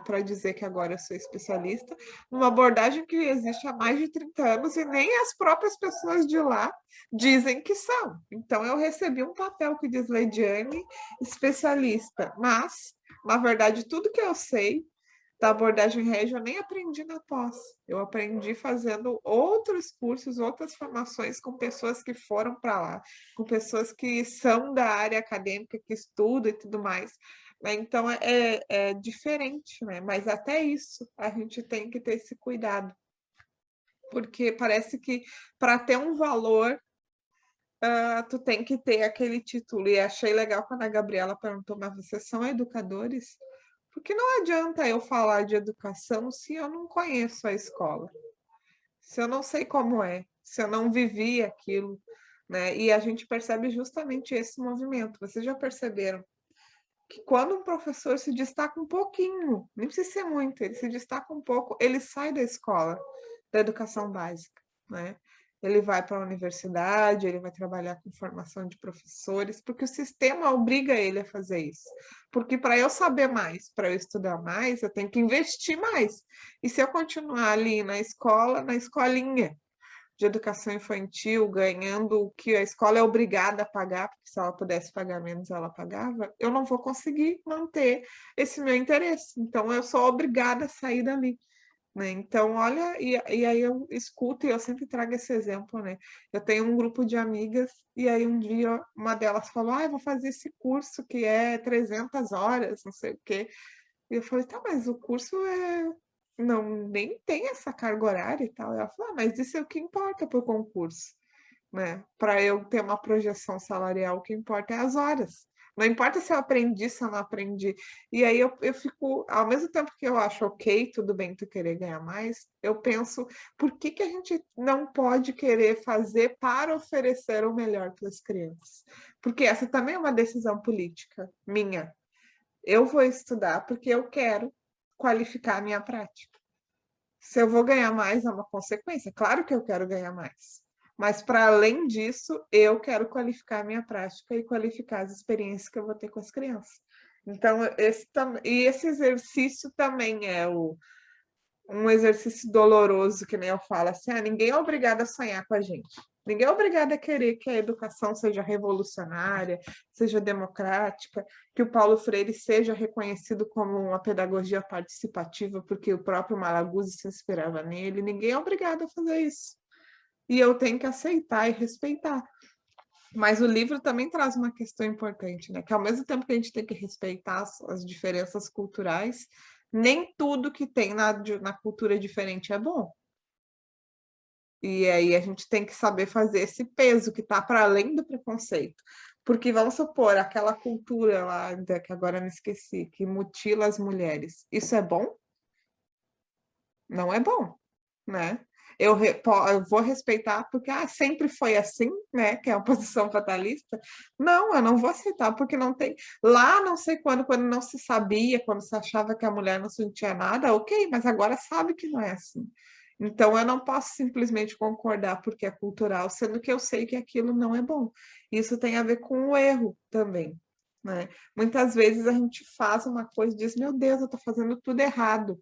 Para dizer que agora eu sou especialista, numa abordagem que existe há mais de 30 anos e nem as próprias pessoas de lá dizem que são. Então, eu recebi um papel que diz Leidiane, especialista, mas, na verdade, tudo que eu sei da abordagem REG eu nem aprendi na pós. Eu aprendi fazendo outros cursos, outras formações com pessoas que foram para lá, com pessoas que são da área acadêmica, que estudam e tudo mais. Então, é diferente, né? Mas até isso a gente tem que ter esse cuidado. Porque parece que para ter um valor, tu tem que ter aquele título. E achei legal quando a Gabriela perguntou, mas vocês são educadores? Porque não adianta eu falar de educação se eu não conheço a escola, se eu não sei como é, se eu não vivi aquilo, né? E a gente percebe justamente esse movimento. Vocês já perceberam que quando um professor se destaca um pouquinho, nem precisa ser muito, ele se destaca um pouco, ele sai da escola, da educação básica, né? ele vai para a universidade, ele vai trabalhar com formação de professores, porque o sistema obriga ele a fazer isso. Porque para eu saber mais, para eu estudar mais, eu tenho que investir mais. E se eu continuar ali na escola, na escolinha de educação infantil, ganhando o que a escola é obrigada a pagar, porque se ela pudesse pagar menos, ela pagava, eu não vou conseguir manter esse meu interesse. Então, eu sou obrigada a sair dali. Né? Então, olha, e aí eu escuto e eu sempre trago esse exemplo, né? Eu tenho um grupo de amigas e aí um dia uma delas falou, eu vou fazer esse curso que é 300 horas, não sei o quê. E eu falei, tá, mas o curso não, nem tem essa carga horária e tal. E ela falou, mas isso é o que importa para o concurso, né? Para eu ter uma projeção salarial, o que importa é as horas. Não importa se eu aprendi, se eu não aprendi. E aí eu fico, ao mesmo tempo que eu acho ok, tudo bem tu querer ganhar mais, eu penso, por que que a gente não pode querer fazer para oferecer o melhor para as crianças? Porque essa também é uma decisão política minha. Eu vou estudar porque eu quero qualificar a minha prática. Se eu vou ganhar mais, é uma consequência. Claro que eu quero ganhar mais. Mas, para além disso, eu quero qualificar a minha prática e qualificar as experiências que eu vou ter com as crianças. Então, esse exercício também é um exercício doloroso, que nem eu falo assim, ninguém é obrigado a sonhar com a gente. Ninguém é obrigado a querer que a educação seja revolucionária, seja democrática, que o Paulo Freire seja reconhecido como uma pedagogia participativa, porque o próprio Malaguzzi se inspirava nele. Ninguém é obrigado a fazer isso. E eu tenho que aceitar e respeitar. Mas o livro também traz uma questão importante, né? Que ao mesmo tempo que a gente tem que respeitar as diferenças culturais, nem tudo que tem na cultura diferente é bom. E aí a gente tem que saber fazer esse peso que está para além do preconceito. Porque vamos supor, aquela cultura lá, que agora eu me esqueci, que mutila as mulheres. Isso é bom? Não é bom, né? Eu vou respeitar porque sempre foi assim, né? Que é a posição fatalista. Não, eu não vou aceitar, porque não tem. Lá, não sei quando não se sabia, quando se achava que a mulher não sentia nada, ok, mas agora sabe que não é assim. Então, eu não posso simplesmente concordar porque é cultural, sendo que eu sei que aquilo não é bom. Isso tem a ver com o erro também, né? Muitas vezes a gente faz uma coisa e diz: meu Deus, eu estou fazendo tudo errado.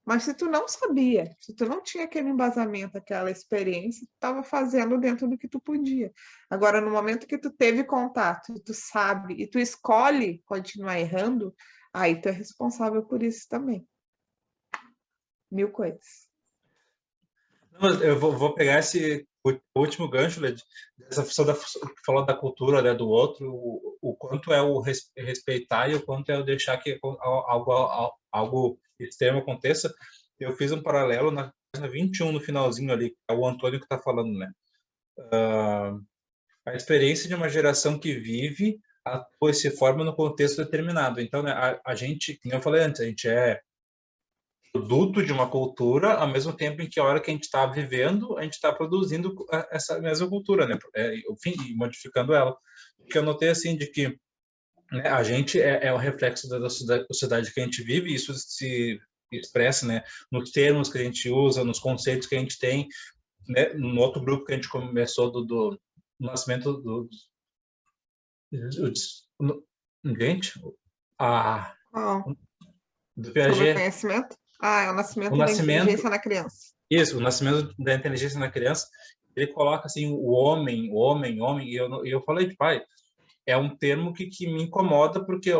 Mas se tu não sabia, se tu não tinha aquele embasamento, aquela experiência, tu estava fazendo dentro do que tu podia. Agora, no momento que tu teve contato, tu sabe, e tu escolhe continuar errando, aí tu é responsável por isso também. Mil coisas. Eu vou pegar esse último gancho, Led, dessa função que falou da cultura, né, do outro, o quanto é o respeitar e o quanto é o deixar que algo extremo aconteça. Eu fiz um paralelo na página 21, no finalzinho ali, é o Antônio que está falando, né? A experiência de uma geração que vive atua e se forma no contexto determinado. Então, né, a gente, como eu falei antes, a gente é produto de uma cultura, ao mesmo tempo em que a hora que a gente está vivendo, a gente está produzindo essa mesma cultura, né? Enfim, modificando ela. O que eu notei, assim, de que, né, a gente é o reflexo da sociedade que a gente vive, e isso se expressa, né, nos termos que a gente usa, nos conceitos que a gente tem, né, no outro grupo que a gente começou do nascimento gente, do sobre o Piaget, conhecimento? É o o nascimento da nascimento, inteligência na criança. isso, o nascimento da inteligência na criança, ele coloca assim o homem, e eu falei, pai, é um termo que me incomoda, porque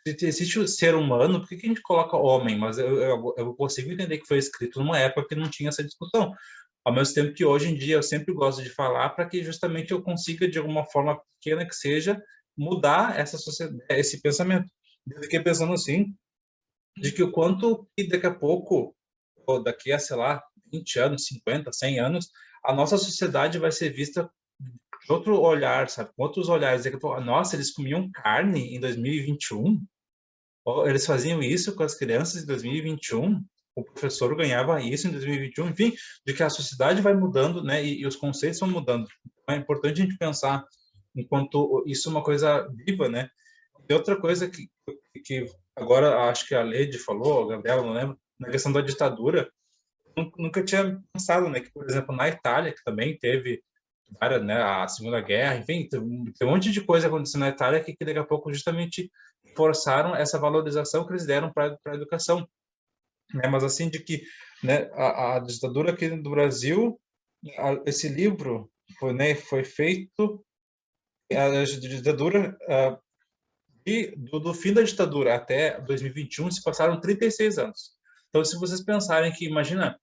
se existe o ser humano, por que a gente coloca homem? Mas eu consigo entender que foi escrito numa época que não tinha essa discussão. Ao mesmo tempo que hoje em dia eu sempre gosto de falar para que justamente eu consiga, de alguma forma pequena que seja, mudar essa sociedade, esse pensamento. Eu fiquei pensando assim, de que o quanto que daqui a pouco, ou daqui a, sei lá, 20 anos, 50, 100 anos, a nossa sociedade vai ser vista de outro olhar, sabe? Com outros olhares. Daqui a pouco, nossa, eles comiam carne em 2021? Ou eles faziam isso com as crianças em 2021? O professor ganhava isso em 2021? Enfim, de que a sociedade vai mudando, né? E os conceitos vão mudando. Então, é importante a gente pensar enquanto isso é uma coisa viva, né? E outra coisa que agora acho que a Lede falou, a Gabriela, não lembro, na questão da ditadura, nunca tinha pensado, né, que, por exemplo, na Itália, que também teve várias, né, a Segunda Guerra, enfim, tem um monte de coisa acontecendo na Itália que daqui a pouco justamente forçaram essa valorização que eles deram para a educação, né? Mas assim, de que, né, a ditadura aqui do Brasil, esse livro foi, né, foi feito, a ditadura, do fim da ditadura até 2021 se passaram 36 anos. Então, se vocês pensarem que, imagina,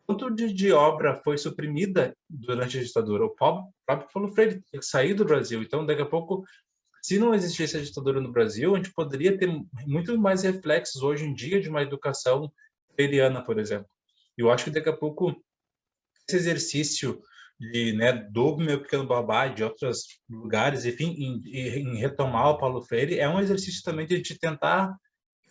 quanto de obra foi suprimida durante a ditadura? O próprio Paulo Freire tinha que sair do Brasil. Então, daqui a pouco, se não existisse a ditadura no Brasil, a gente poderia ter muito mais reflexos hoje em dia de uma educação freiriana, por exemplo. Eu acho que daqui a pouco esse exercício de, né, do Meu Pequeno Babá, de outros lugares, enfim, em retomar o Paulo Freire, é um exercício também de a gente tentar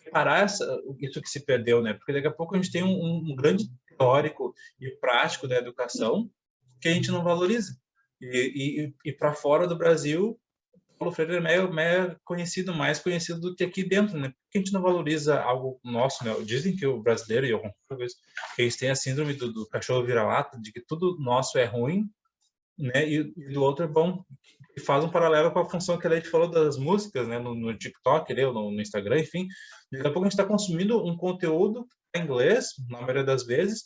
reparar isso que se perdeu, né? Porque daqui a pouco a gente tem um grande teórico e prático da educação que a gente não valoriza. E para fora do Brasil, Paulo Freire é meio conhecido, mais conhecido do que aqui dentro, né? Porque a gente não valoriza algo nosso, né? Dizem que o brasileiro, e eu concordo com isso, que eles têm a síndrome do cachorro vira-lata, de que tudo nosso é ruim, né? E do outro é bom. E faz um paralelo com a função que a Leite falou das músicas, né? No TikTok, ou no Instagram, enfim. Daqui a pouco a gente está consumindo um conteúdo em inglês, na maioria das vezes,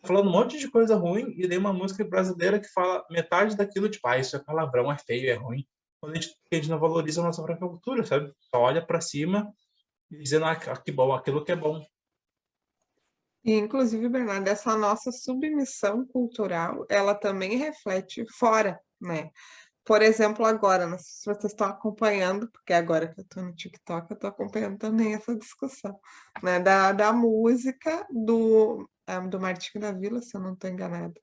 falando um monte de coisa ruim, e daí uma música brasileira que fala metade daquilo, tipo, isso é palavrão, é feio, é ruim. Quando a gente não valoriza a nossa própria cultura, sabe? Só olha para cima e dizendo, que bom, aquilo que é bom. E, inclusive, Bernardo, essa nossa submissão cultural, ela também reflete fora, né? Por exemplo, agora, não sei se vocês estão acompanhando, porque agora que eu estou no TikTok, eu estou acompanhando também essa discussão, né? Da música do Martinho da Vila, se eu não estou enganada,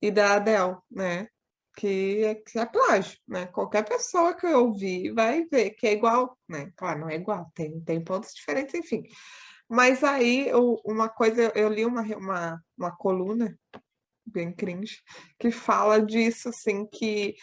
e da Adele, né? Que é plágio, né? Qualquer pessoa que ouvir vai ver que é igual, né? Claro, não é igual, tem pontos diferentes, enfim. Mas aí, uma coisa, eu li uma coluna bem cringe, que fala disso, assim, que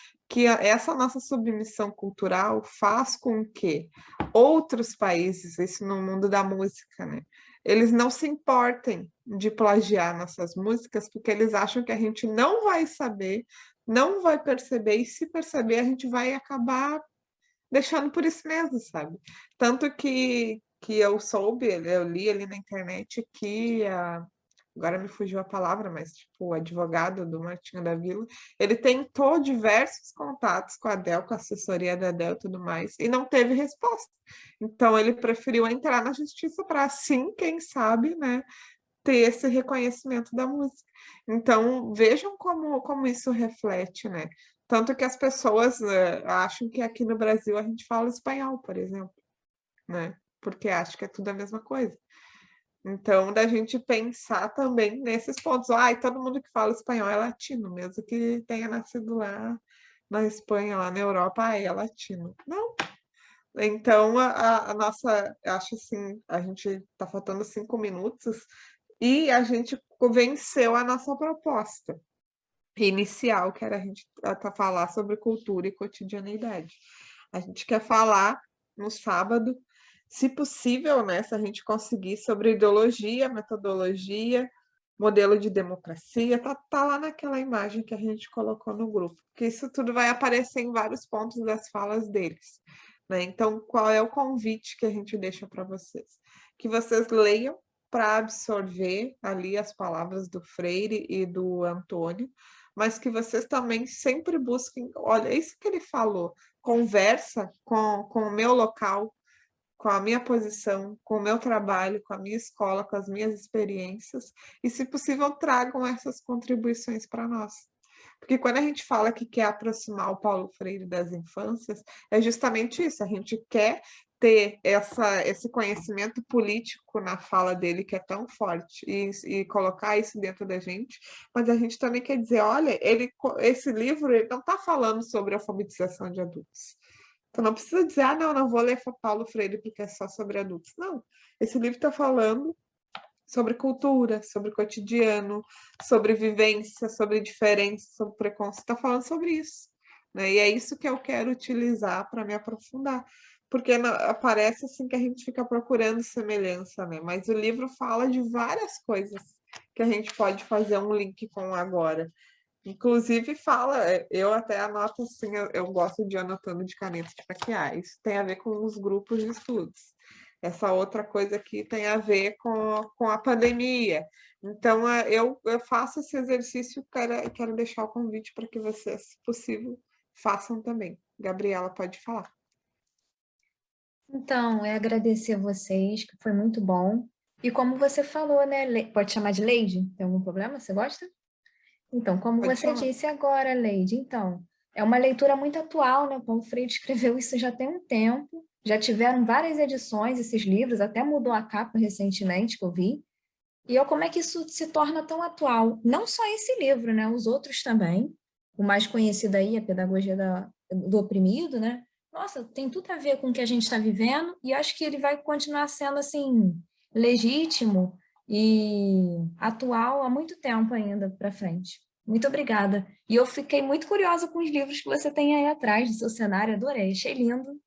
essa nossa submissão cultural faz com que outros países, isso no mundo da música, né? Eles não se importem de plagiar nossas músicas, porque eles acham que a gente não vai saber, não vai perceber, e se perceber, a gente vai acabar deixando por isso mesmo, sabe? Tanto que eu soube, eu li ali na internet que agora me fugiu a palavra, mas tipo, o advogado do Martinho da Vila, ele tentou diversos contatos com a Adele, com a assessoria da Adele e tudo mais, e não teve resposta. Então ele preferiu entrar na justiça para assim, quem sabe, né, ter esse reconhecimento da música. Então, vejam como isso reflete, né? Tanto que as pessoas acham que aqui no Brasil a gente fala espanhol, por exemplo, né? Porque acham que é tudo a mesma coisa. Então, da gente pensar também nesses pontos. Ai, todo mundo que fala espanhol é latino, mesmo que tenha nascido lá na Espanha, lá na Europa, é latino. Não. Então, a nossa, acho assim, a gente está faltando 5 minutos e a gente venceu a nossa proposta inicial, que era a gente falar sobre cultura e cotidianeidade. A gente quer falar no sábado, se possível, né, se a gente conseguir, sobre ideologia, metodologia, modelo de democracia, tá lá naquela imagem que a gente colocou no grupo, porque isso tudo vai aparecer em vários pontos das falas deles, né? Então, qual é o convite que a gente deixa para vocês? Que vocês leiam para absorver ali as palavras do Freire e do Antônio, mas que vocês também sempre busquem, olha, isso que ele falou, conversa com o meu local, com a minha posição, com o meu trabalho, com a minha escola, com as minhas experiências, e, se possível, tragam essas contribuições para nós. Porque quando a gente fala que quer aproximar o Paulo Freire das infâncias, é justamente isso, a gente quer ter esse conhecimento político na fala dele, que é tão forte, e colocar isso dentro da gente, mas a gente também quer dizer, olha, esse livro ele não está falando sobre alfabetização de adultos. Então não precisa dizer, não vou ler Paulo Freire porque é só sobre adultos. Não, esse livro está falando sobre cultura, sobre cotidiano, sobre vivência, sobre diferença, sobre preconceito, está falando sobre isso, né? E é isso que eu quero utilizar para me aprofundar, porque parece assim que a gente fica procurando semelhança, né? Mas o livro fala de várias coisas que a gente pode fazer um link com agora. Inclusive fala, eu até anoto assim, eu gosto de ir anotando de caneta de maquiar. Isso tem a ver com os grupos de estudos. Essa outra coisa aqui tem a ver com a pandemia. Então, eu faço esse exercício, quero deixar o convite para que vocês, se possível, façam também. Gabriela, pode falar. Então, é agradecer a vocês, que foi muito bom. E como você falou, né? Pode chamar de Leide? Tem algum problema? Você gosta? Então, como Pode você chamar. disse agora, Leide, então, é uma leitura muito atual, né? O Paulo Freire escreveu isso já tem um tempo, já tiveram várias edições, esses livros, até mudou a capa recentemente, que eu vi. E como é que isso se torna tão atual? Não só esse livro, né? Os outros também. O mais conhecido aí, a Pedagogia do Oprimido, né? Nossa, tem tudo a ver com o que a gente está vivendo e acho que ele vai continuar sendo, assim, legítimo e atual há muito tempo ainda para frente. Muito obrigada. E eu fiquei muito curiosa com os livros que você tem aí atrás do seu cenário, adorei, achei lindo.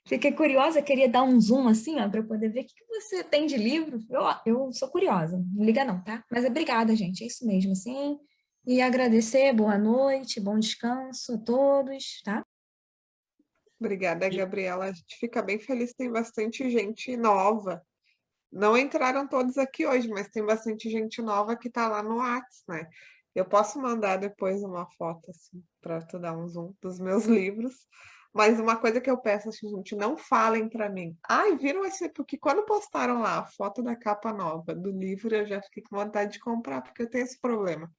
Fiquei curiosa, queria dar um zoom assim, ó, para eu poder ver o que você tem de livro. Eu sou curiosa, não liga não, tá? Mas obrigada, gente, é isso mesmo, assim. E agradecer, boa noite, bom descanso a todos, tá? Obrigada, Gabriela. A gente fica bem feliz, tem bastante gente nova. Não entraram todos aqui hoje, mas tem bastante gente nova que está lá no Whats, né? Eu posso mandar depois uma foto, assim, para tu dar um zoom dos meus livros. Mas uma coisa que eu peço, assim, gente, não falem para mim. Ai, viram esse... Porque quando postaram lá a foto da capa nova do livro, eu já fiquei com vontade de comprar, porque eu tenho esse problema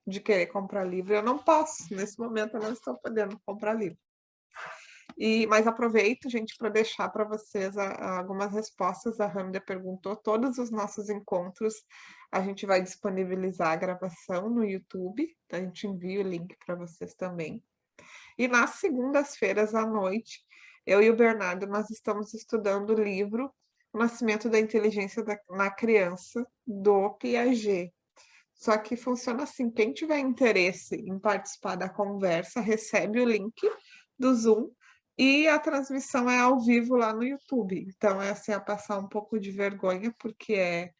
de querer comprar livro. Eu não posso, nesse momento eu não estou podendo comprar livro. Mas aproveito, gente, para deixar para vocês algumas respostas. A Râmida perguntou, todos os nossos encontros a gente vai disponibilizar a gravação no YouTube, então a gente envia o link para vocês também. E nas segundas-feiras à noite, eu e o Bernardo, nós estamos estudando o livro O Nascimento da Inteligência na Criança, do Piaget. Só que funciona assim, quem tiver interesse em participar da conversa, recebe o link do Zoom e a transmissão é ao vivo lá no YouTube. Então, é assim, a passar um pouco de vergonha, porque é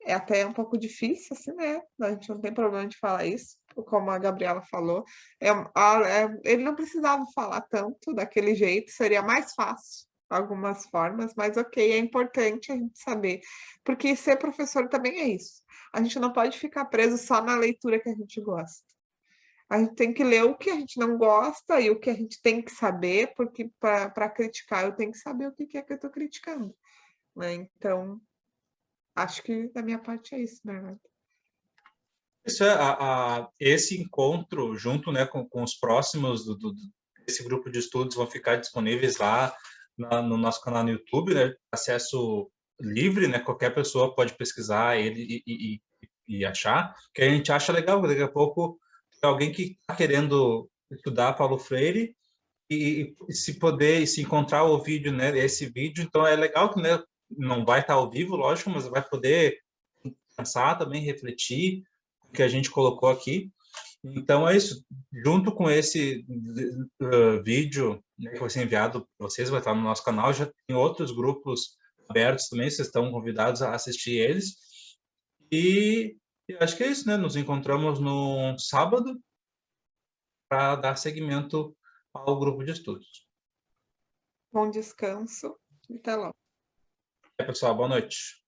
até um pouco difícil, assim, né? A gente não tem problema de falar isso, como a Gabriela falou. Ele não precisava falar tanto daquele jeito, seria mais fácil algumas formas, mas ok, é importante a gente saber, porque ser professor também é isso. A gente não pode ficar preso só na leitura que a gente gosta. A gente tem que ler o que a gente não gosta e o que a gente tem que saber, porque para criticar eu tenho que saber o que é que eu estou criticando, né? Então, acho que da minha parte é isso, Bernardo. Isso esse encontro, junto, né, com os próximos desse grupo de estudos, vão ficar disponíveis lá no nosso canal no YouTube, né? Acesso livre, né? Qualquer pessoa pode pesquisar ele e achar, que a gente acha legal. Daqui a pouco alguém que está querendo estudar Paulo Freire e se encontrar o vídeo, né? Esse vídeo, então é legal que, né, não vai estar ao vivo, lógico, mas vai poder pensar também, refletir o que a gente colocou aqui. Então é isso. Junto com esse vídeo, né, que vai ser enviado para vocês, vai estar no nosso canal. Já tem outros grupos abertos também, vocês estão convidados a assistir eles. E eu acho que é isso, né? Nos encontramos no sábado para dar seguimento ao grupo de estudos. Bom descanso e até logo. Pessoal, boa noite.